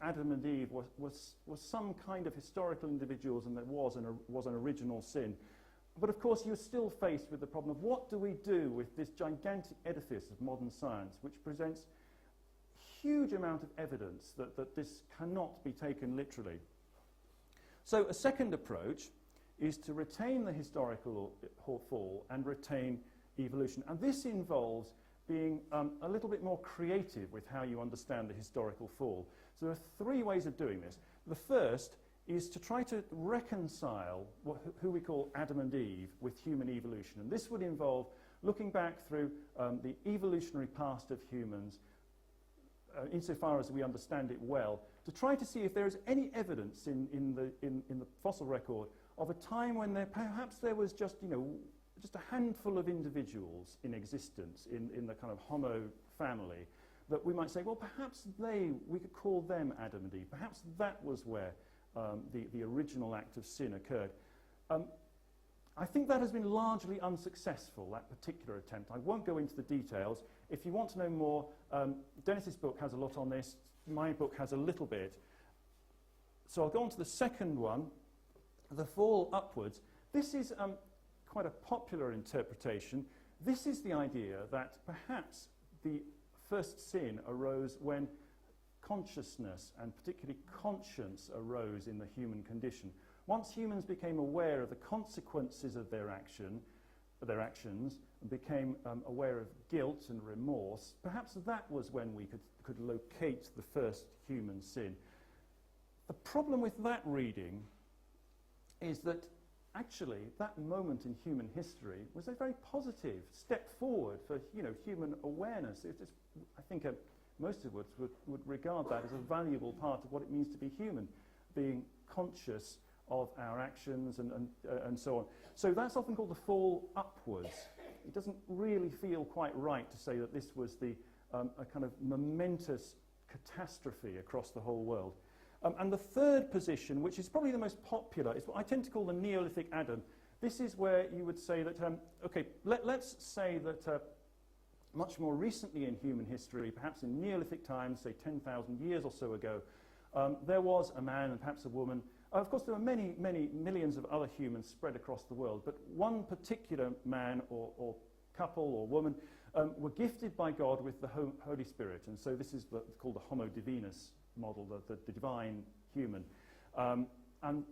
Adam and Eve was some kind of historical individuals and there was an original sin. But of course you're still faced with the problem of what do we do with this gigantic edifice of modern science, which presents huge amount of evidence that this cannot be taken literally. So a second approach is to retain the historical fall and retain evolution. And this involves being a little bit more creative with how you understand the historical fall. So there are three ways of doing this. The first is to try to reconcile who we call Adam and Eve with human evolution. And this would involve looking back through the evolutionary past of humans, insofar as we understand it well, to try to see if there is any evidence in the fossil record of a time when perhaps there was just a handful of individuals in existence in the kind of Homo family that we might say, well, perhaps we could call them Adam and Eve. Perhaps that was where the original act of sin occurred. I think that has been largely unsuccessful, that particular attempt. I won't go into the details. If you want to know more, Dennis's book has a lot on this. My book has a little bit. So I'll go on to the second one, the fall upwards. This is quite a popular interpretation. This is the idea that perhaps the first sin arose when consciousness and particularly conscience arose in the human condition. Once humans became aware of the consequences of their actions, and became aware of guilt and remorse, perhaps that was when we could locate the first human sin. The problem with that reading is that actually that moment in human history was a very positive step forward for human awareness. I think most of us would regard that as a valuable part of what it means to be human, being conscious of our actions and so on. So that's often called the fall upwards. It doesn't really feel quite right to say that this was a kind of momentous catastrophe across the whole world. And the third position, which is probably the most popular, is what I tend to call the Neolithic Adam. This is where you would say that, let's say that much more recently in human history, perhaps in Neolithic times, say 10,000 years or so ago, there was a man and perhaps a woman. Of course, there were many, many millions of other humans spread across the world, but one particular man or couple or woman were gifted by God with the Holy Spirit, and so this is called the Homo Divinus model, the divine human. And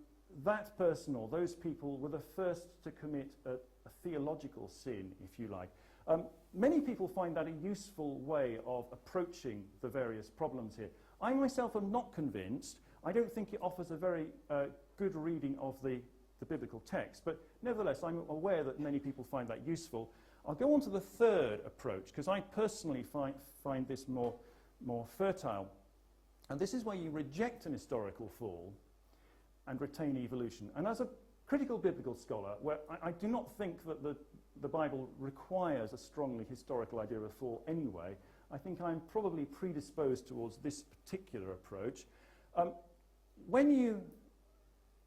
that person or those people were the first to commit a theological sin, if you like. Many people find that a useful way of approaching the various problems here. I myself am not convinced. I don't think it offers a very good reading of the biblical text, but nevertheless I'm aware that many people find that useful. I'll go on to the third approach, because I personally find this more fertile. And this is where you reject an historical fall and retain evolution. And as a critical biblical scholar, where I do not think that the Bible requires a strongly historical idea of a fall anyway, I think I'm probably predisposed towards this particular approach. When you,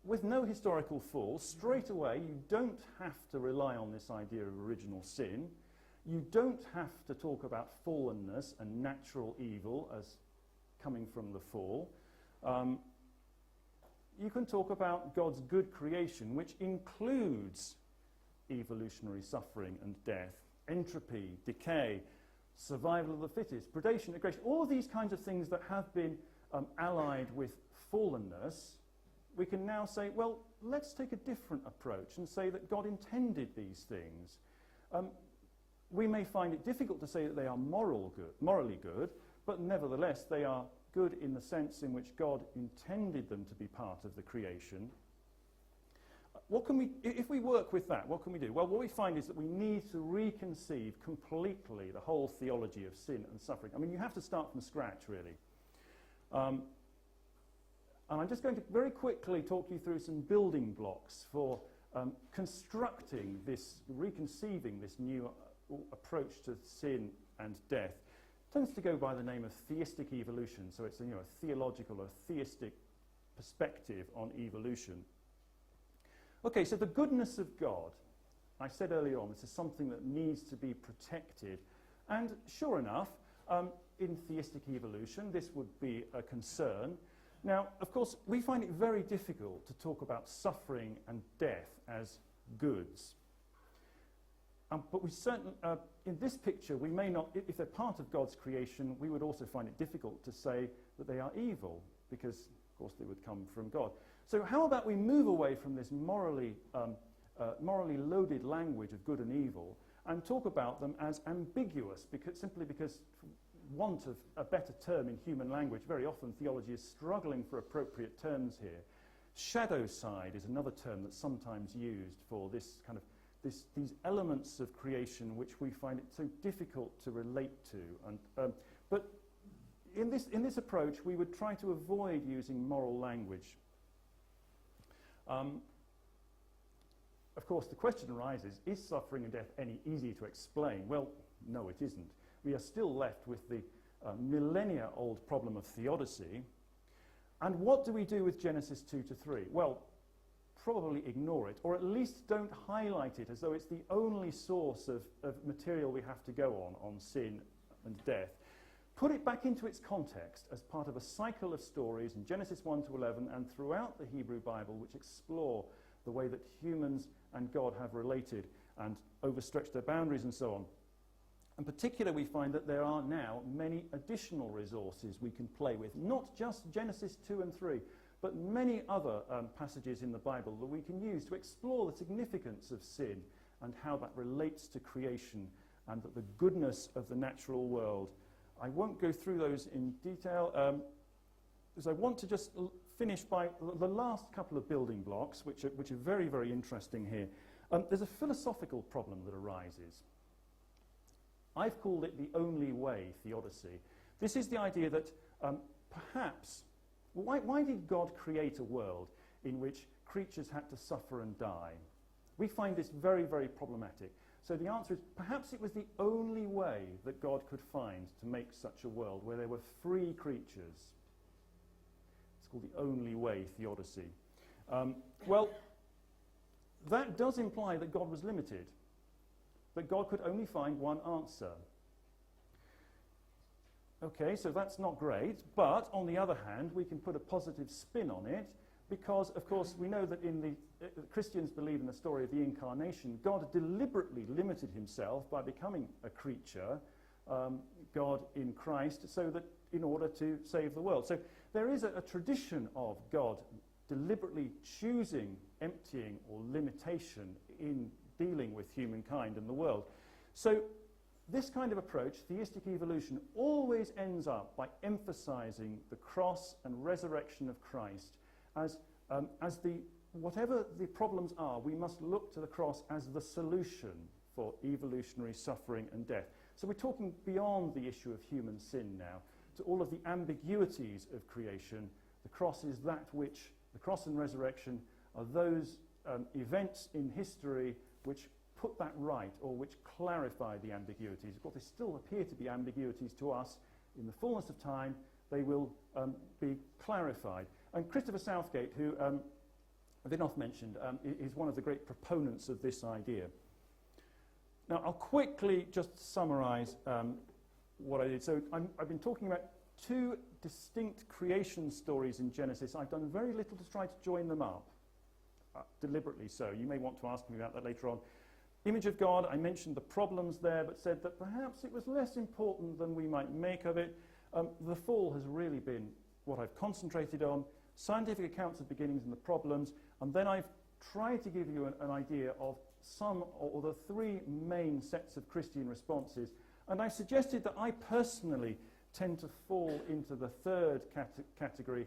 with no historical fall, straight away you don't have to rely on this idea of original sin. You don't have to talk about fallenness and natural evil as coming from the fall. You can talk about God's good creation, which includes evolutionary suffering and death, entropy, decay, survival of the fittest, predation, aggression, all these kinds of things that have been allied with fallenness. We can now say, well, let's take a different approach and say that God intended these things. We may find it difficult to say that they are morally good, but nevertheless they are good in the sense in which God intended them to be part of the creation. What can we, if we work with that, what can we do? Well, what we find is that we need to reconceive completely the whole theology of sin and suffering. I mean, you have to start from scratch, really. And I'm just going to very quickly talk you through some building blocks for constructing this, reconceiving this new approach to sin and death. It tends to go by the name of theistic evolution, so it's a theological or theistic perspective on evolution. Okay, so the goodness of God, I said earlier on, this is something that needs to be protected, and sure enough, in theistic evolution, this would be a concern. Now, of course, we find it very difficult to talk about suffering and death as goods. But we certainly, in this picture, we may not, if they're part of God's creation, we would also find it difficult to say that they are evil, because, of course, they would come from God. So how about we move away from this morally loaded language of good and evil and talk about them as ambiguous, simply because, for want of a better term in human language, very often theology is struggling for appropriate terms here. Shadow side is another term that's sometimes used for this kind of these elements of creation which we find it so difficult to relate to. But in this approach, we would try to avoid using moral language. Of course, the question arises, is suffering and death any easier to explain? Well, no, it isn't. We are still left with the millennia-old problem of theodicy. And what do we do with Genesis 2 to 3? Well, probably ignore it, or at least don't highlight it as though it's the only source of material we have to go on sin and death. Put it back into its context as part of a cycle of stories in Genesis 1 to 11 and throughout the Hebrew Bible which explore the way that humans and God have related and overstretched their boundaries and so on. In particular, we find that there are now many additional resources we can play with, not just Genesis 2 and 3, but many other passages in the Bible that we can use to explore the significance of sin and how that relates to creation and the goodness of the natural world. I won't go through those in detail, because I want to just finish by the last couple of building blocks, which are very, very interesting here. There's a philosophical problem that arises. I've called it the only way theodicy. This is the idea that perhaps, why did God create a world in which creatures had to suffer and die? We find this very, very problematic. So the answer is perhaps it was the only way that God could find to make such a world where there were free creatures. It's called the only way theodicy. Well, that does imply that God was limited, that God could only find one answer. Okay, so that's not great, but on the other hand, we can put a positive spin on it, because, of course, we know that Christians believe in the story of the incarnation. God deliberately limited himself by becoming a creature, God in Christ, so that in order to save the world. So there is a tradition of God deliberately choosing emptying or limitation in dealing with humankind and the world. So this kind of approach, theistic evolution, always ends up by emphasizing the cross and resurrection of Christ as whatever the problems are, we must look to the cross as the solution for evolutionary suffering and death. So we're talking beyond the issue of human sin now, to all of the ambiguities of creation. The cross is that which, the cross and resurrection are those events in history which put that right or which clarify the ambiguities. Of course, they still appear to be ambiguities to us. In the fullness of time, they will be clarified. And Christopher Southgate, who Vinod mentioned, is one of the great proponents of this idea. Now, I'll quickly just summarize what I did. So I've been talking about two distinct creation stories in Genesis. I've done very little to try to join them up, deliberately so. You may want to ask me about that later on. Image of God, I mentioned the problems there, but said that perhaps it was less important than we might make of it. The fall has really been what I've concentrated on. Scientific accounts of beginnings and the problems, and then I've tried to give you an idea of some or the three main sets of Christian responses. And I suggested that I personally tend to fall into the third category.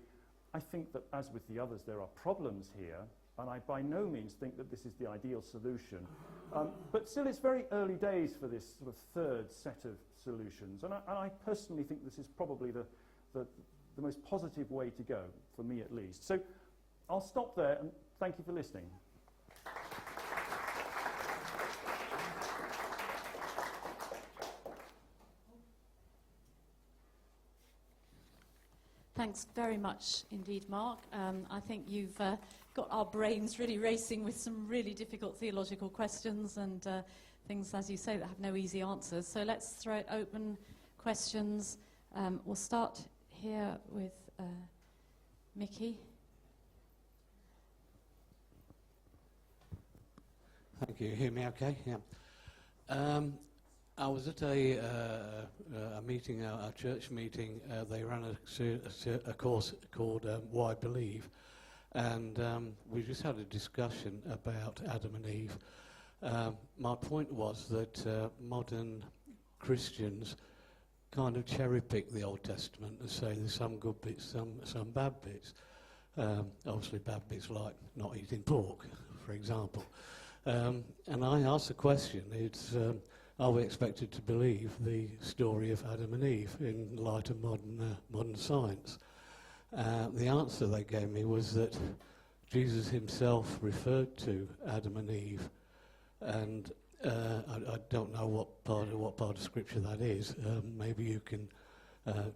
I think that, as with the others, there are problems here, and I by no means think that this is the ideal solution. But still, it's very early days for this sort of third set of solutions, and I personally think this is probably the most positive way to go, for me at least. So I'll stop there, and thank you for listening. Thanks very much indeed, Mark. I think you've got our brains really racing with some really difficult theological questions and things, as you say, that have no easy answers. So let's throw it open. Questions. We'll start here with Mickey. Thank you. Hear me okay? Yeah. I was at a meeting, a church meeting. They ran a course called Why Believe, and we just had a discussion about Adam and Eve. My point was that modern Christians kind of cherry-pick the Old Testament and say there's some good bits, some bad bits. Obviously bad bits like not eating pork, for example. And I asked the question, are we expected to believe the story of Adam and Eve in light of modern science? The answer they gave me was that Jesus himself referred to Adam and Eve, and I don't know what part of Scripture that is. Maybe you can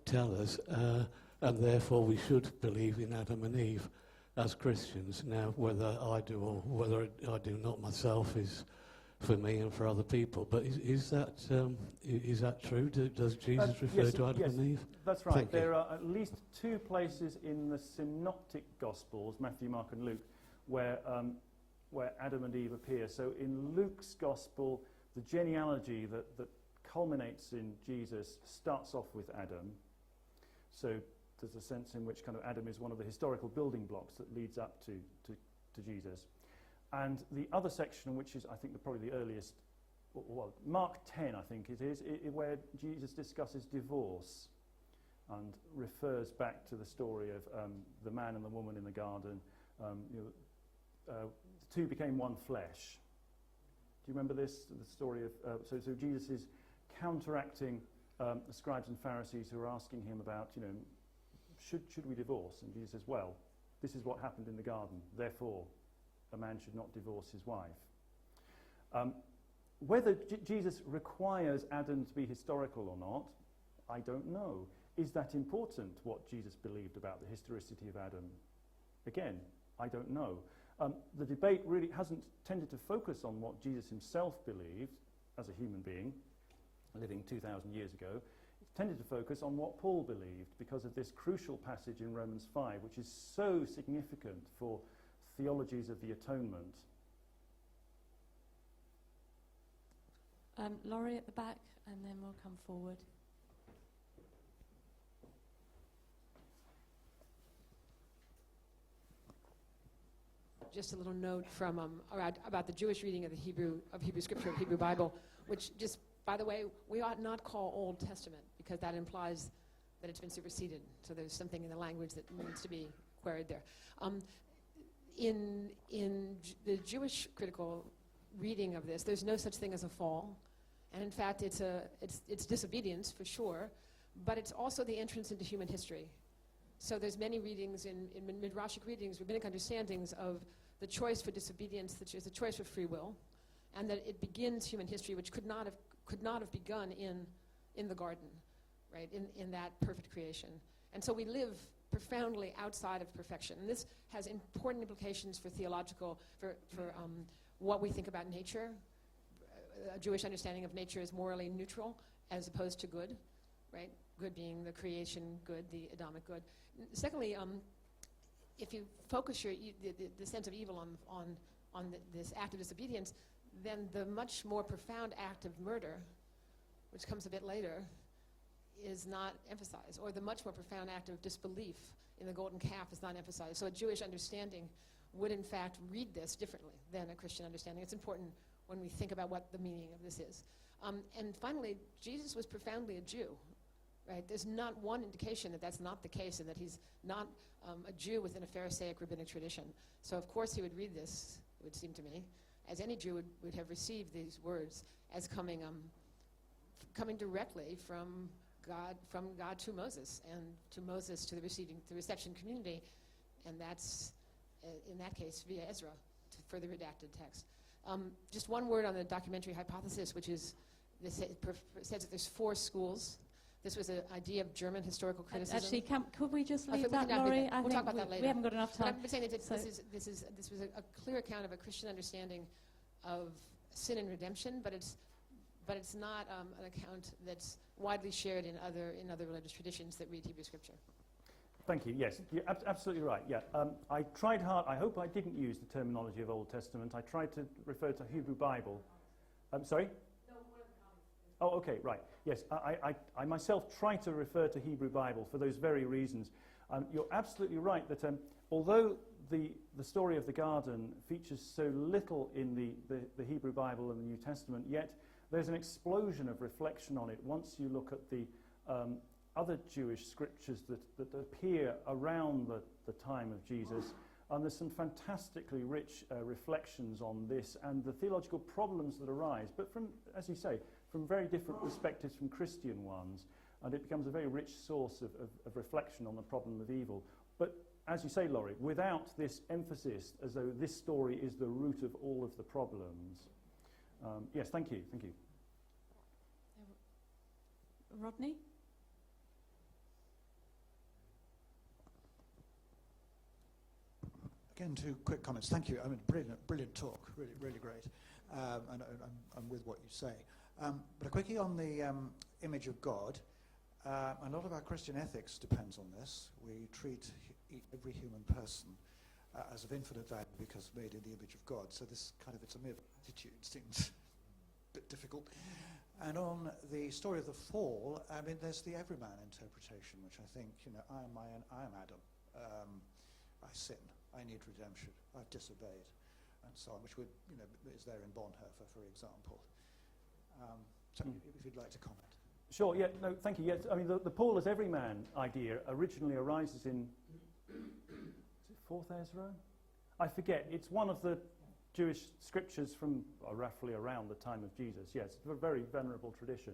tell us. And therefore we should believe in Adam and Eve as Christians. Now, whether I do or whether I do not myself is for me and for other people. But is that true? Does Jesus refer to Adam and Eve? That's right. Thank there you. are at least two places in the synoptic Gospels, Matthew, Mark and Luke, where Adam and Eve appear. So in Luke's Gospel, the genealogy that culminates in Jesus starts off with Adam. So there's a sense in which kind of Adam is one of the historical building blocks that leads up to Jesus. And the other section, which is, I think, probably the earliest, well, Mark 10, I think it is, where Jesus discusses divorce and refers back to the story of the man and the woman in the garden. The two became one flesh. Do you remember this? The story of so Jesus is counteracting the scribes and Pharisees who are asking him about, should we divorce? And Jesus says, well, this is what happened in the garden. Therefore, a man should not divorce his wife. Whether Jesus requires Adam to be historical or not, I don't know. Is that important, what Jesus believed about the historicity of Adam? Again, I don't know. The debate really hasn't tended to focus on what Jesus himself believed as a human being, living 2,000 years ago. It's tended to focus on what Paul believed because of this crucial passage in Romans 5, which is so significant for theologies of the atonement. Laurie at the back, and then we'll come forward. Just a little note from about the Jewish reading of the Hebrew Scripture, of Hebrew Bible, which just, by the way, we ought not call Old Testament because that implies that it's been superseded. So there's something in the language that needs to be queried there. In the Jewish critical reading of this, there's no such thing as a fall, and in fact, it's disobedience for sure, but it's also the entrance into human history. So there's many readings in Midrashic readings, rabbinic understandings of the choice for disobedience, the choice for free will, and that it begins human history, which could not have begun in the garden, right? In that perfect creation. And so we live profoundly outside of perfection. And this has important implications for theological, for what we think about nature. A Jewish understanding of nature is morally neutral as opposed to good, right? Good being the creation good, the Adamic good. Secondly, if you focus the sense of evil on this act of disobedience, then the much more profound act of murder, which comes a bit later, is not emphasized, or the much more profound act of disbelief in the golden calf is not emphasized. So a Jewish understanding would in fact read this differently than a Christian understanding. It's important when we think about what the meaning of this is. And finally, Jesus was profoundly a Jew, right? There's not one indication that that's not the case and that he's not a Jew within a Pharisaic rabbinic tradition. So of course he would read this, it would seem to me, as any Jew would have received these words as coming directly from God to Moses, and to Moses to the reception community, and that's, in that case, via Ezra, for the redacted text. Just one word on the documentary hypothesis, which is, says that there's 4 schools. This was an idea of German historical criticism. Actually, could we just leave that, Laurie? We'll talk about that later. We haven't got enough time. But I'm saying that this was a clear account of a Christian understanding of sin and redemption, but it's not an account that's widely shared in other religious traditions that read Hebrew Scripture. Thank you. Yes, you're absolutely right. Yeah, I tried hard. I hope I didn't use the terminology of Old Testament. I tried to refer to Hebrew Bible. Sorry? No, oh, okay, right. Yes, I myself try to refer to Hebrew Bible for those very reasons. You're absolutely right that although the story of the garden features so little in the Hebrew Bible and the New Testament, yet there's an explosion of reflection on it once you look at the other Jewish scriptures that appear around the time of Jesus. And there's some fantastically rich reflections on this and the theological problems that arise, but from, as you say, from very different perspectives from Christian ones. And it becomes a very rich source of reflection on the problem of evil. But as you say, Laurie, without this emphasis as though this story is the root of all of the problems. Yes, thank you. Rodney? Again, 2 quick comments. Thank you. I mean, brilliant talk. Really great. And I'm with what you say. But a quickie on the image of God. A lot of our Christian ethics depends on this. We treat every human person as of infinite value because made in the image of God. So this it's a mere attitude seems a bit difficult. And on the story of the fall, I mean, there's the everyman interpretation, which I think, I am Adam. I sin. I need redemption. I've disobeyed, and so on, which would, is there in Bonhoeffer, for example. So if you'd like to comment. Sure, yeah, no, thank you. Yes, I mean, the Paul as everyman idea originally arises in, is it 4th Ezra? I forget. It's one of the Jewish scriptures from roughly around the time of Jesus. Yes, it's a very venerable tradition.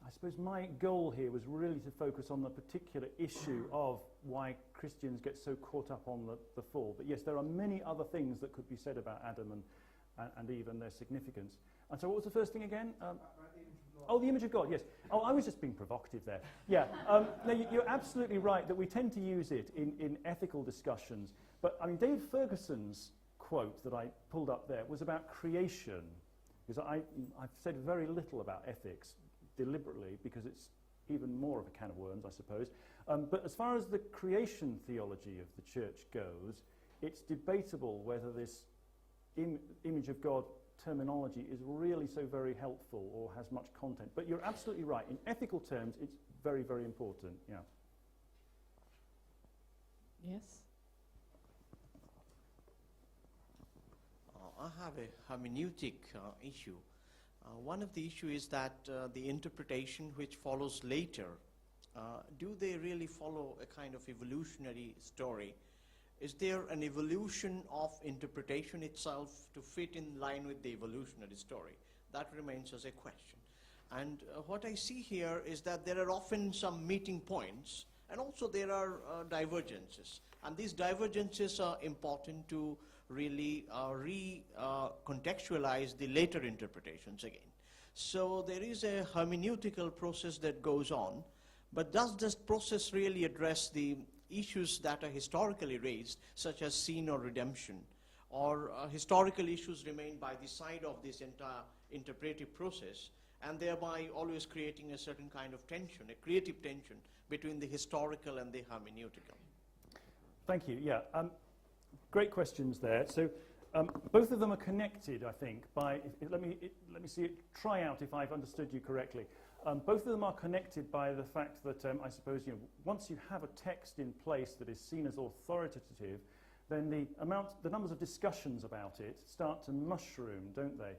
I suppose my goal here was really to focus on the particular issue of why Christians get so caught up on the fall. But yes, there are many other things that could be said about Adam and Eve and their significance. And so what was the first thing again? The image of God, yes. Oh, I was just being provocative there. Yeah, no, you're absolutely right that we tend to use it in ethical discussions. But, I mean, David Ferguson's quote that I pulled up there was about creation. Because I've said very little about ethics deliberately because it's even more of a can of worms, I suppose. But as far as the creation theology of the church goes, it's debatable whether this image of God terminology is really so very helpful or has much content. But you're absolutely right. In ethical terms, it's very, very important. Yeah. Yes. I have a hermeneutic issue. One of the issues is that the interpretation which follows later, do they really follow a kind of evolutionary story? Is there an evolution of interpretation itself to fit in line with the evolutionary story? That remains as a question. And what I see here is that there are often some meeting points, and also there are divergences. And these divergences are important to really contextualize the later interpretations again. So there is a hermeneutical process that goes on, but does this process really address the issues that are historically raised, such as sin or redemption, or historical issues remain by the side of this entire interpretive process, and thereby always creating a certain kind of tension, a creative tension between the historical and the hermeneutical? Thank you. Yeah, great questions there. So both of them are connected, I think, by, let me see it, try out if I've understood you correctly. Both of them are connected by the fact that I suppose, once you have a text in place that is seen as authoritative, then the numbers of discussions about it start to mushroom, don't they?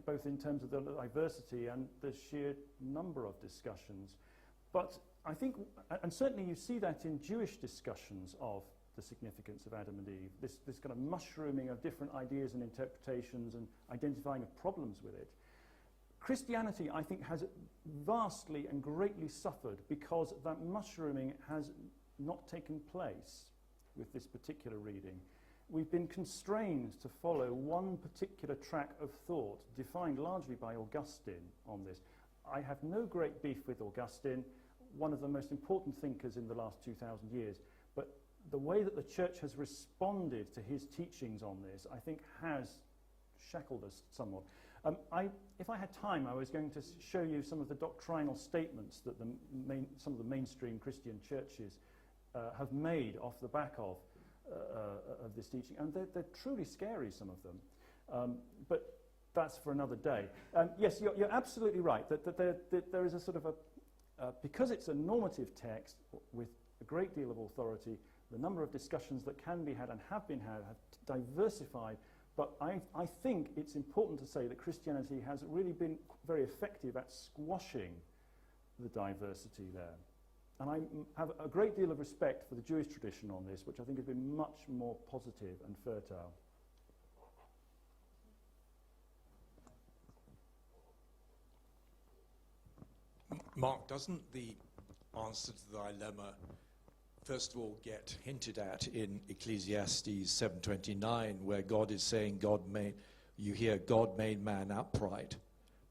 Both in terms of the diversity and the sheer number of discussions. But I think, and certainly you see that in Jewish discussions of the significance of Adam and Eve, this kind of mushrooming of different ideas and interpretations and identifying of problems with it. Christianity, I think, has vastly and greatly suffered because that mushrooming has not taken place with this particular reading. We've been constrained to follow one particular track of thought, defined largely by Augustine on this. I have no great beef with Augustine, one of the most important thinkers in the last 2,000 years, but the way that the church has responded to his teachings on this, I think, has shackled us somewhat. If I had time, I was going to show you some of the doctrinal statements that some of the mainstream Christian churches have made off the back of this teaching, and they're truly scary, some of them. But that's for another day. Yes, you're absolutely right that there is a sort of because it's a normative text with a great deal of authority, the number of discussions that can be had and have been had have diversified. But I think it's important to say that Christianity has really been very effective at squashing the diversity there. And I have a great deal of respect for the Jewish tradition on this, which I think has been much more positive and fertile. Mark, doesn't the answer to the dilemma first of all get hinted at in Ecclesiastes 7:29, where God is saying, God made man upright,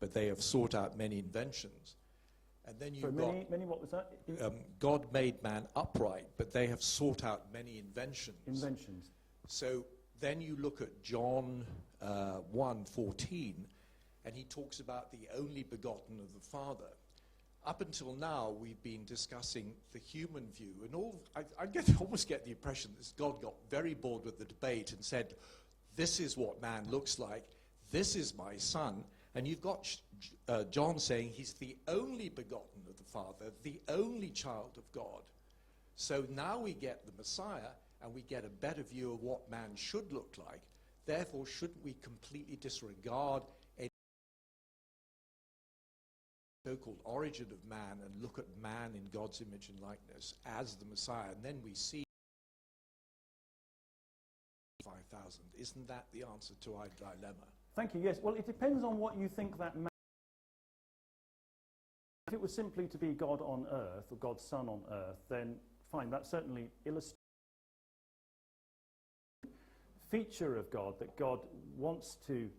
but they have sought out many inventions. And then you've got many, what was that? God made man upright, but they have sought out many inventions. Inventions. So then you look at John 1:14, and he talks about the only begotten of the Father. Up until now, we've been discussing the human view, and I almost get the impression that God got very bored with the debate and said, this is what man looks like, this is my son, and you've got John saying he's the only begotten of the Father, the only child of God. So now we get the Messiah, and we get a better view of what man should look like. Therefore, shouldn't we completely disregard so-called origin of man and look at man in God's image and likeness as the Messiah, and then we see 5,000. Isn't that the answer to our dilemma? Thank you. Yes. Well, it depends on what you think that man. If it was simply to be God on earth, or God's Son on earth, then fine. That certainly illustrates the feature of God, that God wants to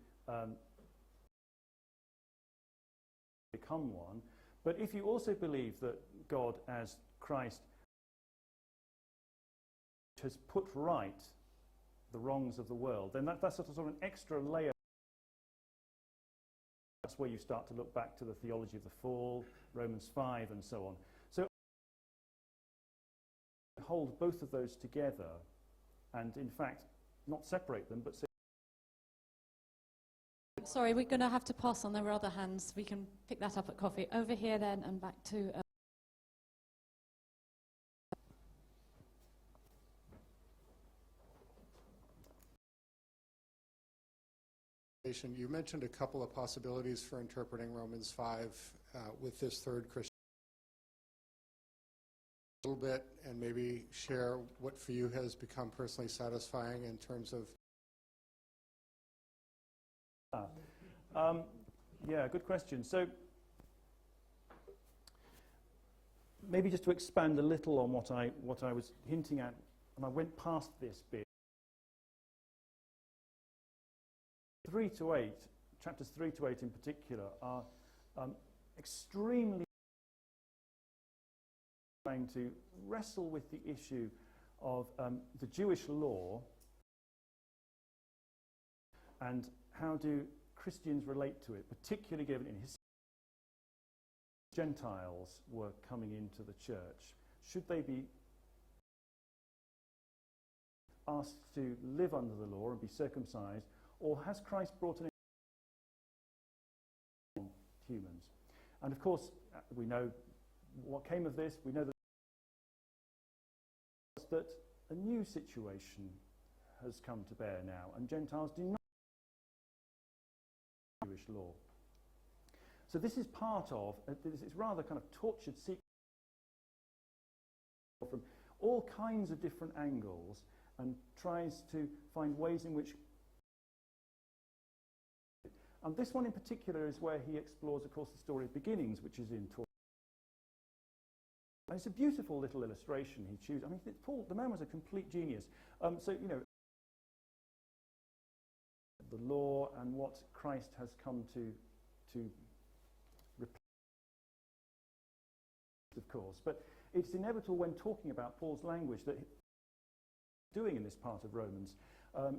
become one. But if you also believe that God, as Christ, has put right the wrongs of the world, then that's sort of an extra layer. That's where you start to look back to the theology of the fall, Romans 5 and so on. So hold both of those together and, in fact, not separate them, but say, Sorry, we're going to have to pass on. There were other hands. We can pick that up at coffee. Over here then, and back to... You mentioned a couple of possibilities for interpreting Romans 5 with this third Christian. A little bit, and maybe share what for you has become personally satisfying in terms of... yeah, good question. So maybe just to expand a little on what I was hinting at, and I went past this bit. 3 to 8, chapters 3 to 8 in particular, are extremely trying to wrestle with the issue of the Jewish law and how do Christians relate to it, particularly given in his Gentiles were coming into the church. Should they be asked to live under the law and be circumcised, or has Christ brought an end to humans? And of course, we know what came of this. We know that a new situation has come to bear now, and Gentiles do not Jewish law. So this is part of, it's rather kind of tortured secret from all kinds of different angles, and tries to find ways in which, and this one in particular is where he explores, of course, the story of beginnings, which is in Torah. And it's a beautiful little illustration he chooses. I mean, Paul, the man was a complete genius. So, you know, the law and what Christ has come to replace, of course. But it's inevitable when talking about Paul's language that doing in this part of Romans,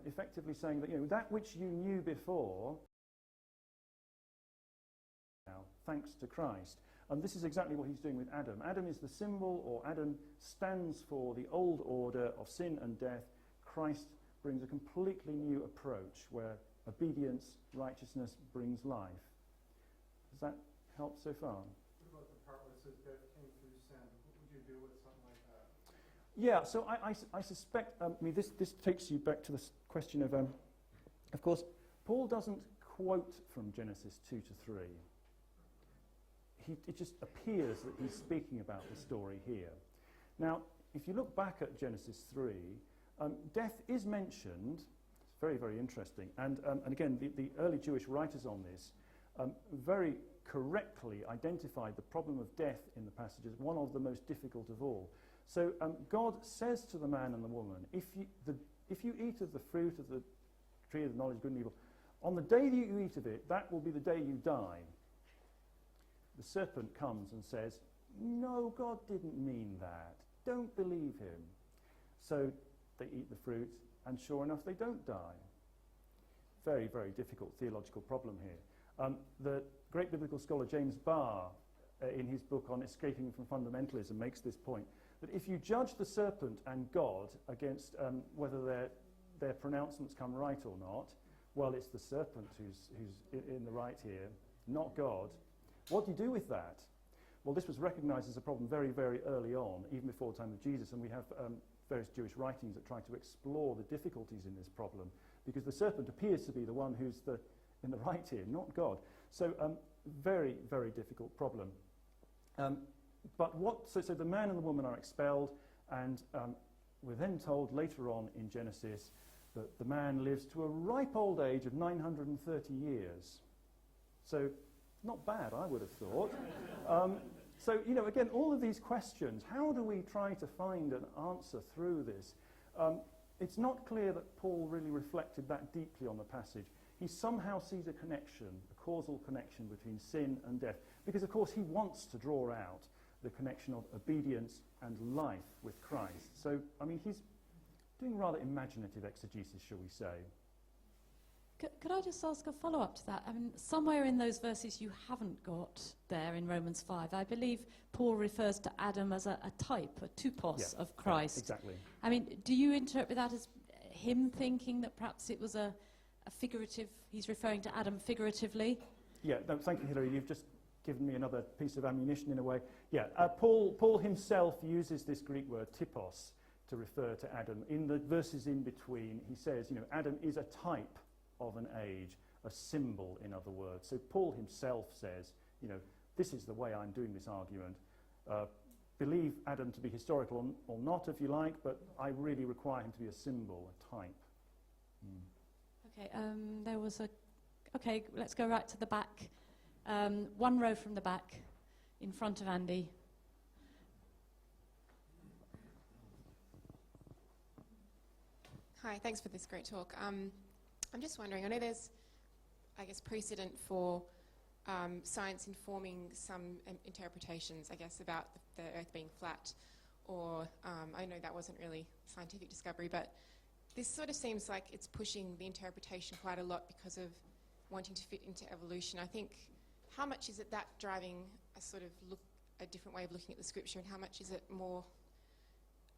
effectively saying that, you know, that which you knew before, now, thanks to Christ. And this is exactly what he's doing with Adam. Adam is the symbol, or Adam stands for the old order of sin and death. Christ brings a completely new approach where obedience, righteousness brings life. Does that help so far? What about the part where it says death came through sin? What would you do with something like that? Yeah, so I suspect, I mean, this takes you back to the question of course, Paul doesn't quote from Genesis 2 to 3. It just appears that he's speaking about the story here. Now, if you look back at Genesis 3, death is mentioned. It's very, very interesting. And again, the early Jewish writers on this very correctly identified the problem of death in the passage as one of the most difficult of all. So God says to the man and the woman, if you eat of the fruit of the tree of the knowledge of good and evil, on the day that you eat of it, that will be the day you die. The serpent comes and says, no, God didn't mean that. Don't believe him. So they eat the fruit, and sure enough, they don't die. Very, very difficult theological problem here. The great biblical scholar James Barr, in his book on Escaping from Fundamentalism, makes this point, that if you judge the serpent and God against whether their pronouncements come right or not, well, it's the serpent who's in the right here, not God. What do you do with that? Well, this was recognized as a problem very, very early on, even before the time of Jesus, and we have various Jewish writings that try to explore the difficulties in this problem, because the serpent appears to be the one who's in the right here, not God. So very, very difficult problem. So the man and the woman are expelled, and we're then told later on in Genesis that the man lives to a ripe old age of 930 years. So not bad, I would have thought. So, you know, again, all of these questions, how do we try to find an answer through this? It's not clear that Paul really reflected that deeply on the passage. He somehow sees a connection, a causal connection between sin and death, because, of course, he wants to draw out the connection of obedience and life with Christ. So, I mean, he's doing rather imaginative exegesis, shall we say. Could I just ask a follow-up to that? I mean, somewhere in those verses you haven't got there in Romans 5, I believe Paul refers to Adam as a type, a tupos of Christ. Exactly. I mean, do you interpret that as him thinking that perhaps it was a figurative, he's referring to Adam figuratively? Yeah, no, thank you, Hilary. You've just given me another piece of ammunition in a way. Yeah, Paul himself uses this Greek word typos to refer to Adam. In the verses in between, he says, you know, Adam is a type of an age, a symbol, in other words. So Paul himself says, you know, this is the way I'm doing this argument. Believe Adam to be historical or not, if you like, but I really require him to be a symbol, a type. Okay, there was okay, let's go right to the back. One row from the back, in front of Andy. Hi, thanks for this great talk. I'm just wondering, I know there's I guess, precedent for science informing some interpretations, I guess, about the Earth being flat, or I know that wasn't really scientific discovery, but this sort of seems like it's pushing the interpretation quite a lot because of wanting to fit into evolution. I think, how much is it that driving a sort of a different way of looking at the scripture, and how much is it more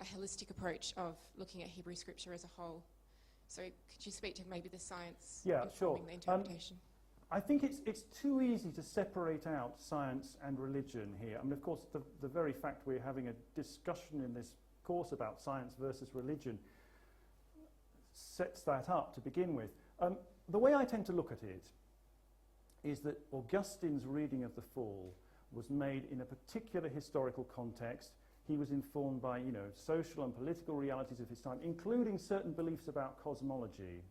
a holistic approach of looking at Hebrew scripture as a whole? So could you speak to maybe the science informing the interpretation? I think it's too easy to separate out science and religion here. I mean, of course, the very fact we're having a discussion in this course about science versus religion sets that up to begin with. The way I tend to look at it is that Augustine's reading of the Fall was made in a particular historical context. He was informed by, social and political realities of his time, including certain beliefs about cosmology.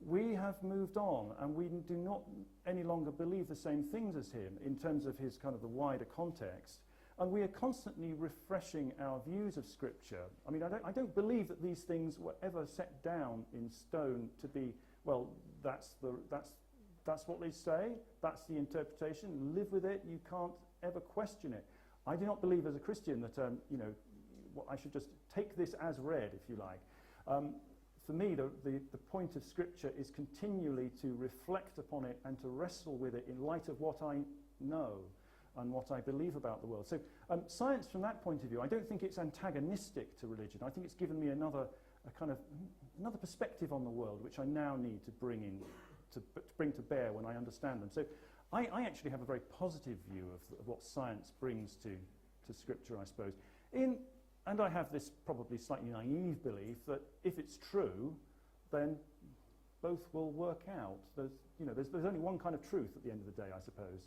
We have moved on, and we do not any longer believe the same things as him in terms of his kind of the wider context. And we are constantly refreshing our views of Scripture. I mean, I don't believe that these things were ever set down in stone to be, well, that's what they say, that's the interpretation, live with it, you can't ever question it. I do not believe as a Christian that, I should just take this as read, if you like. For me, the point of Scripture is continually to reflect upon it and to wrestle with it in light of what I know and what I believe about the world. So science from that point of view, I don't think it's antagonistic to religion. I think it's given me another perspective on the world, which I now need to bring to bear when I understand them. So I actually have a very positive view of what science brings to Scripture, I suppose. And I have this probably slightly naive belief that if it's true, then both will work out. There's only one kind of truth at the end of the day, I suppose.